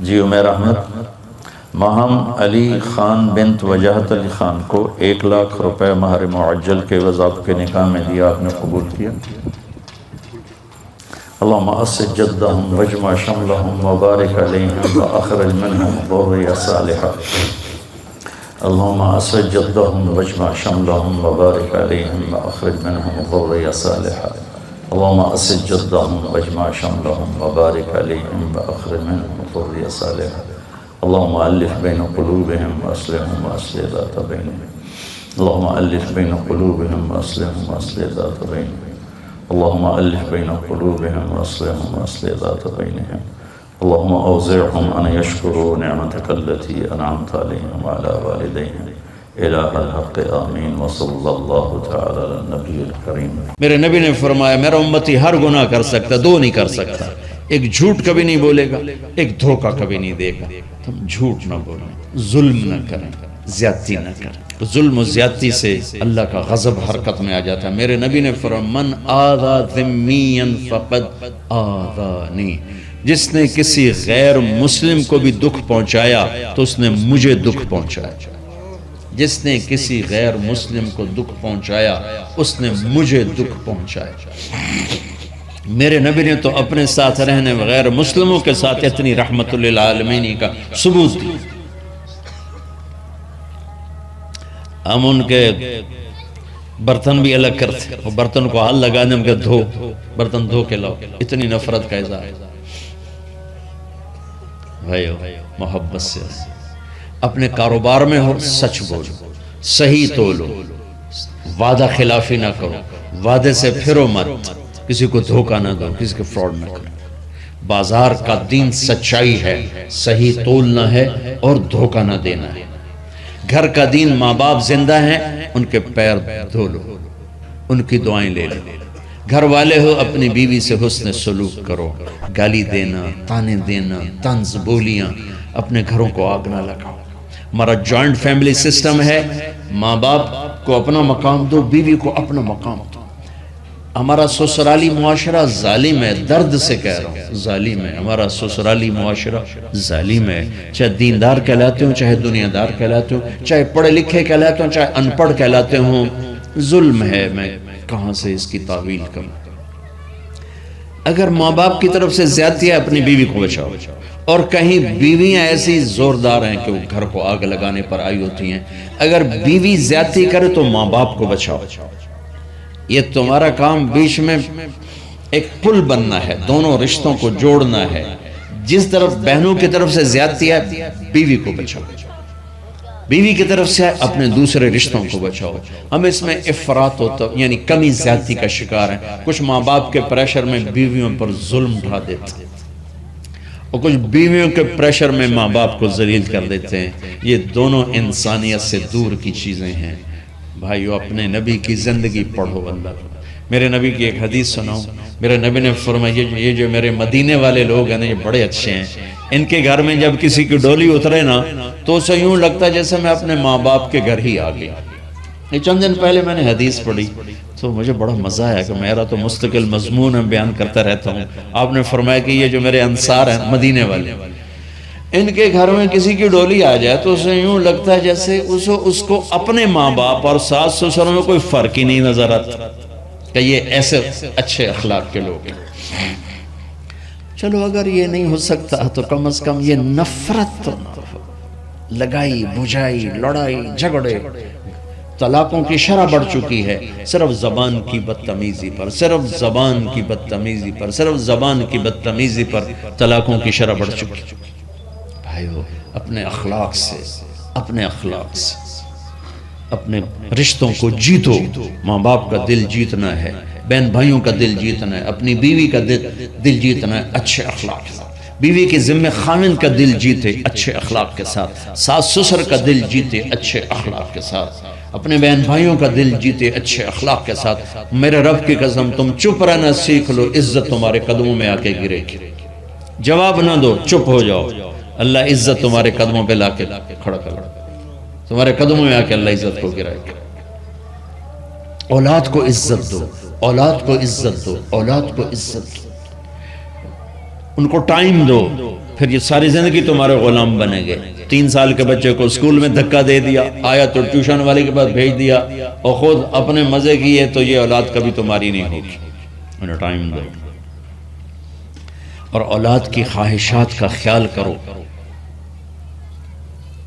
A: جی عمیر احمد ماہم علی خان بنت وجاہت علی خان کو 1,00,000 روپے مہر معجل کے عوض آپ کے نکاح میں دیا، آپ نے قبول کیا؟ اللہم اسد جدہم واجمع شملہم وبارک علیہم واخرج منہم ذریہ صالحہ۔ اللہم اسد جدہم واجمع شملہم وبارک علیہم واخرج منہم ذریہ صالحہ۔ اللہم اسد جدہم واجمع شملہم وبارک علیہم واخرج منہم ذریہ صالحہ۔ اللہم الف بین قلوبہم واصلحہم واصلح ذات بینہم۔ اللہم الف بین قلوبہم واصلحہم واصلح ذات بینہم۔ اللہم الف بین قلوبہم واصلحہم واصلح ذات بینہم۔ اللہم اوزعہم ان یشکروا نعمتک التی انعمت علیہم وعلی والدیہم الہ الحق آمین وصلی اللہ تعالی علی النبی الکریم۔
C: میرے نبی نے فرمایا میرا امتی ہر گناہ کر سکتا، دو نہیں کر سکتا، ایک جھوٹ کبھی نہیں بولے گا، ایک دھوکہ کبھی نہیں دے گا۔ تم جھوٹ نہ بولیں، ظلم نہ کریں، زیادتی نہ کریں۔ ظلم و زیادتی سے اللہ کا غضب حرکت میں آ جاتا ہے۔ میرے نبی نے فرمایا من آذا ذمیا فقد آذانی، جس نے کسی غیر مسلم کو بھی دکھ پہنچایا تو اس نے مجھے دکھ پہنچایا، جس نے کسی غیر مسلم کو دکھ پہنچایا اس نے مجھے دکھ پہنچایا۔ میرے نبی نے تو اپنے ساتھ رہنے غیر مسلموں کے ساتھ اتنی رحمت للعالمین کا ثبوت دی۔ ہم ان کے برتن بھی الگ کرتے، اور برتن کو ہاتھ لگانے ہم کہ دھو، برتن دھو کے لاؤ، اتنی نفرت کا اظہار۔ بھائیو محبت سے اپنے کاروبار میں ہو سچ بولو، صحیح تولو، وعدہ خلافی نہ کرو، وعدے سے پھرو مت، کسی کو دھوکہ نہ دو، کسی کو فراڈ نہ کرو۔ بازار کا دین سچائی ہے، صحیح تولنا ہے اور دھوکہ نہ دینا ہے۔ گھر کا دین ماں باپ زندہ ہیں، ان کے پیر دھو لو، ان کی دعائیں لے لو۔ گھر والے ہو اپنی بیوی سے حسن سلوک کرو، گالی دینا، تانے دینا، طنز بولیاں، اپنے گھروں کو آگ نہ لگاؤ۔ ہمارا جوائنٹ فیملی سسٹم ہے، ماں باپ کو اپنا مقام دو، بیوی کو اپنا مقام دو۔ ہمارا سسرالی معاشرہ ظالم ہے، درد سے کہہ رہا ہوں ظالم ہے، ہمارا سسرالی معاشرہ ظالم ہے، چاہے دیندار کہلاتے ہوں، چاہے دنیا دار کہلاتے ہوں، چاہے پڑھے لکھے کہلاتے ہوں، چاہے ان پڑھ کہلاتے ہوں، ظلم ہے۔ میں کہاں سے اس کی تعویل کروں؟ اگر ماں باپ کی طرف سے زیادتی ہے اپنی بیوی کو بچاؤ، اور کہیں بیویاں ایسی زوردار ہیں کہ وہ گھر کو آگ لگانے پر آئی ہوتی ہیں، اگر بیوی زیادتی کرے تو ماں باپ کو بچاؤ۔ یہ تمہارا کام بیچ میں ایک پل بننا ہے، دونوں رشتوں کو جوڑنا ہے۔ جس طرف بہنوں کی طرف سے زیادتی ہے بیوی کو بچاؤ، بیوی کی طرف سے اپنے دوسرے رشتوں کو بچاؤ۔ ہم اس میں افراط ہوتا یعنی کمی زیادتی کا شکار ہیں۔ کچھ ماں باپ کے پریشر میں بیویوں پر ظلم اٹھا دیتے ہیں، اور کچھ بیویوں کے پریشر میں ماں باپ کو ذلیل کر دیتے ہیں۔ یہ دونوں انسانیت سے دور کی چیزیں ہیں۔ بھائیو اپنے نبی کی زندگی پڑھو۔ اللہ میرے نبی کی ایک حدیث سناؤں، میرے نبی نے فرمایا یہ جو میرے مدینے والے لوگ ہیں نا، یہ بڑے اچھے ہیں، ان کے گھر میں جب کسی کی ڈولی اترے نا تو اسے یوں لگتا ہے جیسے میں اپنے ماں باپ کے گھر ہی آ گیا۔ یہ چند دن پہلے میں نے حدیث پڑھی تو مجھے بڑا مزہ آیا کہ میرا تو مستقل مضمون میں بیان کرتا رہتا ہوں۔ آپ نے فرمایا کہ یہ جو میرے انصار ہیں مدینے والے، ان کے گھر میں کسی کی ڈولی آ جائے تو اسے یوں لگتا ہے جیسے اس کو اپنے ماں باپ اور ساس سسروں میں کوئی فرق ہی نہیں نظر آتا، کہ یہ ایسے اچھے اخلاق کے لوگ ہیں۔ چلو اگر یہ نہیں ہو سکتا تو کم از کم یہ نفرت تو نہ ہو، لگائی بجھائی لڑائی جھگڑے، طلاقوں کی شرح بڑھ چکی ہے صرف زبان کی بدتمیزی پر، صرف زبان کی بدتمیزی پر، صرف زبان کی بدتمیزی پر طلاقوں کی شرح بڑھ چکی ہے۔ بھائیو اپنے اخلاق سے، اپنے اخلاق سے اپنے رشتوں کو جیتو۔ ماں باپ کا دل جیتنا ہے، بہن بھائیوں کا دل جیتنا ہے، اپنی بیوی کا دل جیتنا ہے اچھے اخلاق کے ساتھ۔ بیوی کے ذمہ خاوند کا دل جیتے اچھے اخلاق کے ساتھ، ساس سسر کا دل جیتے اچھے اخلاق کے ساتھ، اپنے بہن بھائیوں کا دل جیتے اچھے اخلاق کے ساتھ۔ میرے رب کی قسم تم چپ رہنا سیکھ لو، عزت تمہارے قدموں میں آ کے گرے گی۔ جواب نہ دو، چپ ہو جاؤ، اللہ عزت تمہارے قدموں پہ لا کے کھڑا کر، تمہارے قدموں میں آ کے اللہ عزت کو گرائے گا۔ اولاد کو عزت دو، اولاد کو عزت دو، اولاد کو عزت دو، ان کو ٹائم دو، پھر یہ ساری زندگی تمہارے غلام بنے گے۔ 3 سال کے بچے کو اسکول میں دھکا دے دیا، آیا تو ٹیوشن والے کے پاس بھیج دیا اور خود اپنے مزے کیے، تو یہ اولاد کبھی تمہاری نہیں ہوگی۔ انہیں ٹائم دو اور اولاد کی خواہشات کا خیال کرو،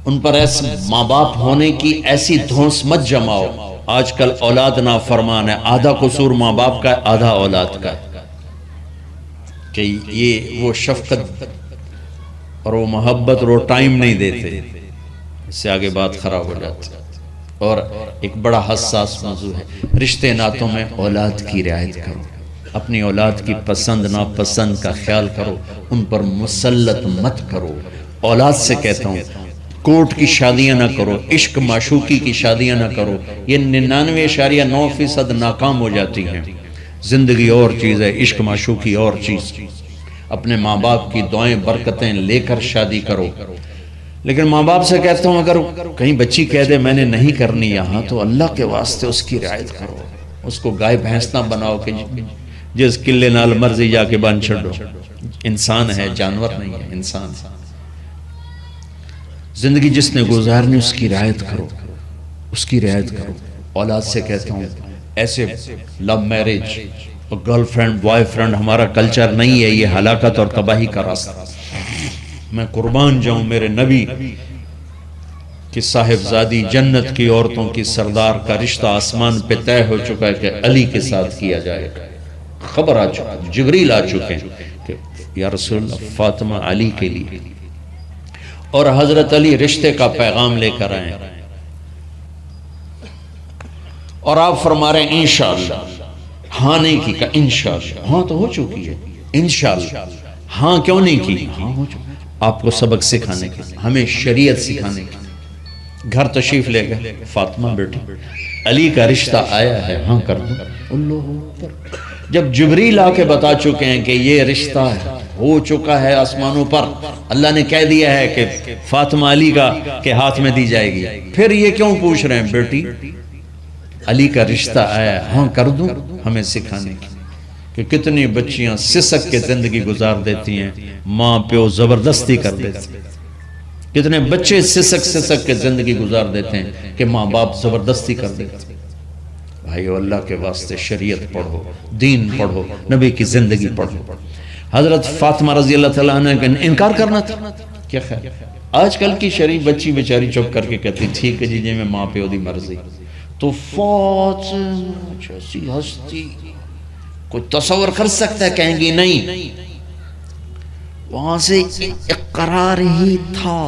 C: ان پر ایسے ماں باپ ہونے کی ایسی دھونس مت جماؤ۔ آج کل اولاد نافرمان ہے، آدھا قصور ماں باپ کا ہے، آدھا اولاد کا ہے، کہ یہ وہ شفقت اور وہ محبت اور وہ ٹائم نہیں دیتے، اس سے آگے بات خراب ہو جاتی ہے۔ اور ایک بڑا حساس موضوع ہے، رشتے ناتوں میں اولاد کی رعایت کرو، اپنی اولاد کی پسند ناپسند کا خیال کرو، ان پر مسلط مت کرو۔ اولاد سے کہتا ہوں کورٹ کی شادیاں نہ کرو، عشق معشوقی کی شادیاں نہ کرو، یہ 99.9% ناکام ہو جاتی ہیں۔ زندگی اور چیز ہے، عشق معشوقی اور چیز۔ اپنے ماں باپ کی دعائیں برکتیں لے کر شادی کرو۔ لیکن ماں باپ سے کہتا ہوں اگر کہیں بچی کہہ دے میں نے نہیں کرنی یہاں، تو اللہ کے واسطے اس کی رعایت کرو، اس کو گائے بھینس نہ بناؤ کہ جس قلے نال مرضی جا کے بن چھڑو۔ انسان ہے، جانور نہیں ہے، انسان ہے۔ زندگی جس نے گزارنی اس کی رعایت کرو، اس کی رعایت کرو۔ اولاد سے کہتا ہوں ایسے لو میرج اور گرل فرینڈ بوائے فرینڈ ہمارا کلچر نہیں ہے، یہ ہلاکت اور تباہی کا راستہ۔ میں قربان جاؤں میرے نبی کہ صاحبزادی جنت کی عورتوں کی سردار کا رشتہ آسمان پہ طے ہو چکا ہے کہ علی کے ساتھ کیا جائے گا۔ خبر آ چکا، جبریل آ چکے ہیں کہ یا رسول اللہ فاطمہ علی کے لیے، اور حضرت علی رشتے کا پیغام لے کر آئے اور آپ فرما رہے ہیں انشاءاللہ۔ ہاں نہیں کی، کہا انشاءاللہ۔ ہاں تو ہو چکی ہے، انشاءاللہ۔ ہاں کیوں نہیں کی؟ ہاں ہو چکی۔ آپ کو سبق سکھانے کی، ہمیں شریعت سکھانے کی۔ گھر تشریف لے گئے، فاطمہ بیٹی علی کا رشتہ آیا ہے، ہاں کر دو۔ اللہ اکبر۔ جب جبریل آ کے بتا چکے ہیں کہ یہ رشتہ ہو چکا ہے آسمانوں پر، اللہ نے کہہ دیا ہے کہ فاطمہ علی کا کے ہاتھ میں دی جائے گی، پھر یہ کیوں پوچھ رہے ہیں بیٹی علی کا رشتہ آیا ہے، ہاں کر دوں؟ ہمیں سکھانے کی کہ کتنی بچیاں سسک کے زندگی گزار دیتی ہیں، ماں پیو زبردستی کر دیتے ہیں۔ کتنے بچے سسک کے زندگی گزار دیتے ہیں کہ ماں باپ زبردستی کر دیتے ہیں۔ بھائیو اللہ کے واسطے شریعت پڑھو، دین پڑھو، نبی کی زندگی پڑھو۔ حضرت فاطمہ رضی اللہ تعالیٰ عنہ کا انکار کرنا تھا، کیا خیال؟ آج کل کی شریف بچی بیچاری چپ کر کے کہتی ٹھیک ہے جی جی میں ماں پیو دی مرضی۔ تو فاطمہ جیسی ہستی کوئی تصور کر سکتا ہے؟ کہیں گی نہیں، وہاں سے اقرار ہی تھا،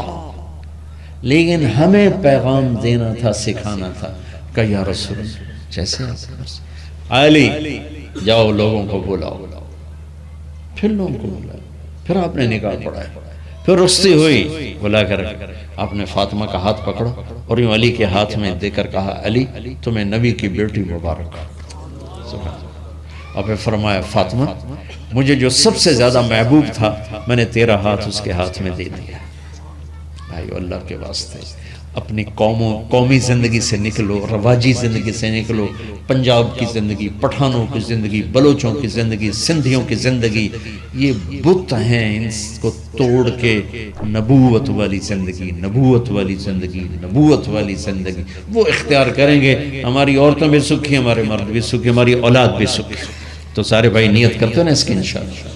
C: لیکن ہمیں پیغام دینا تھا، سکھانا تھا کہ یا رسول اللہ جیسے علی جاؤ لوگوں کو بلاؤ، پھر لوگوں کو بلاؤ، پھر آپ نے نکاح پڑھایا، پھر رخصتی ہوئی، بلا کر آپ نے فاطمہ کا ہاتھ پکڑا اور یوں علی کے ہاتھ میں دے کر کہا علی تمہیں نبی کی بیٹی مبارک۔ اور پھر فرمایا فاطمہ مجھے جو سب سے زیادہ محبوب تھا میں نے تیرا ہاتھ اس کے ہاتھ میں دے دیا۔ بھائیو اللہ کے واسطے اپنی قومی زندگی سے نکلو، رواجی زندگی سے نکلو، پنجاب کی زندگی، پٹھانوں کی زندگی، بلوچوں کی زندگی، سندھیوں کی زندگی، یہ بت ہیں، ان کو توڑ کے نبوت والی زندگی، نبوت والی زندگی، نبوت والی زندگی وہ اختیار کریں گے۔ ہماری عورتیں بھی سکھی، ہمارے مرد بھی سکھی، ہماری اولاد بھی سکھی۔ تو سارے بھائی نیت کرتے ہیں نا اس کی انشاءاللہ،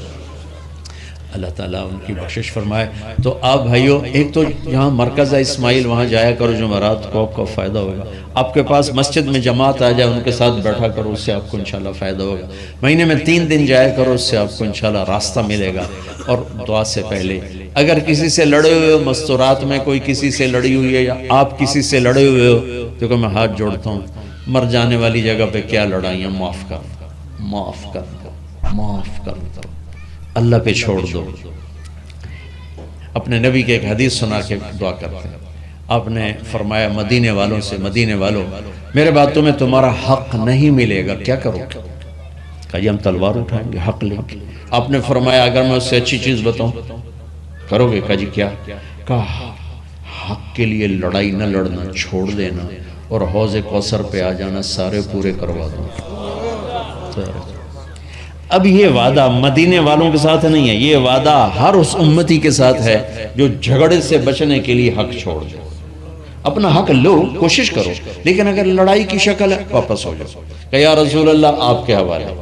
C: اللہ تعالیٰ ان کی بخشش فرمائے۔ تو آپ بھائیوں، ایک تو یہاں مرکز ہے اسماعیل، وہاں جایا کرو جمعرات کو، آپ کو فائدہ ہوگا۔ آپ کے پاس مسجد میں جماعت آ جائے، ان کے ساتھ بیٹھا کرو، اس سے آپ کو انشاءاللہ فائدہ ہوگا۔ مہینے میں 3 دن جایا کرو، اس سے آپ کو انشاءاللہ راستہ ملے گا۔ اور دعا سے پہلے اگر کسی سے لڑے ہوئے ہو، مستورات میں کوئی کسی سے لڑی ہوئی ہے یا آپ کسی سے لڑے ہوئے ہو، تو کہ میں ہاتھ جوڑتا ہوں، مر جانے والی جگہ پہ کیا لڑائیاں، معاف کر دو، معاف کر دو، معاف کر دو، اللہ پہ چھوڑ دو۔ اپنے نبی کے ایک حدیث سنا کے دعا کرتے ہیں۔ آپ نے فرمایا مدینے والوں سے، مدینے والوں میرے بعد تمہیں تمہارا حق نہیں ملے گا، کیا کرو گے؟ کہا یہ ہم تلوار اٹھائیں گے، حق لیں گے۔ آپ نے فرمایا اگر میں اس سے اچھی چیز بتاؤں کرو گے؟ کہا جی کیا؟ کہا حق کے لیے لڑائی نہ لڑنا، چھوڑ دینا اور حوض کوثر پہ آ جانا، سارے پورے کروا دوں۔ اب یہ وعدہ مدینے والوں کے ساتھ نہیں ہے، یہ وعدہ ہر اس امتی کے ساتھ ہے جو جھگڑے سے بچنے کے لیے حق چھوڑ دے۔ اپنا حق لو، کوشش کرو، لیکن اگر لڑائی کی شکل ہے واپس ہو جاؤ کہ یا رسول اللہ آپ کے حوالے۔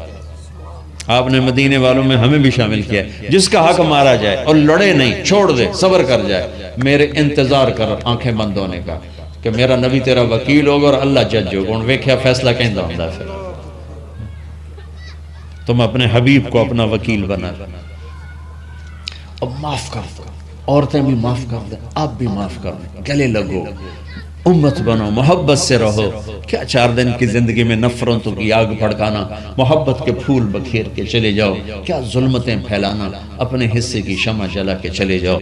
C: آپ نے مدینے والوں میں ہمیں بھی شامل کیا ہے، جس کا حق مارا جائے اور لڑے نہیں، چھوڑ دے، صبر کر جائے، میرے انتظار کر آنکھیں بند ہونے کا کہ میرا نبی تیرا وکیل ہوگا اور اللہ جج ہوگا، ان ویکھیا فیصلہ کہندہ ہوندہ ہے۔ تم اپنے حبیب کو اپنا وکیل بنا، اب معاف کر دو، عورتیں بھی معاف کر دیں، آپ بھی معاف کر دیں، گلے لگو، امت بنو، محبت سے رہو۔ کیا 4 دن کی زندگی میں نفرتوں کی آگ بھڑکانا، محبت کے پھول بکھیر کے چلے جاؤ، کیا ظلمتیں پھیلانا، اپنے حصے کی شمع جلا کے چلے جاؤ۔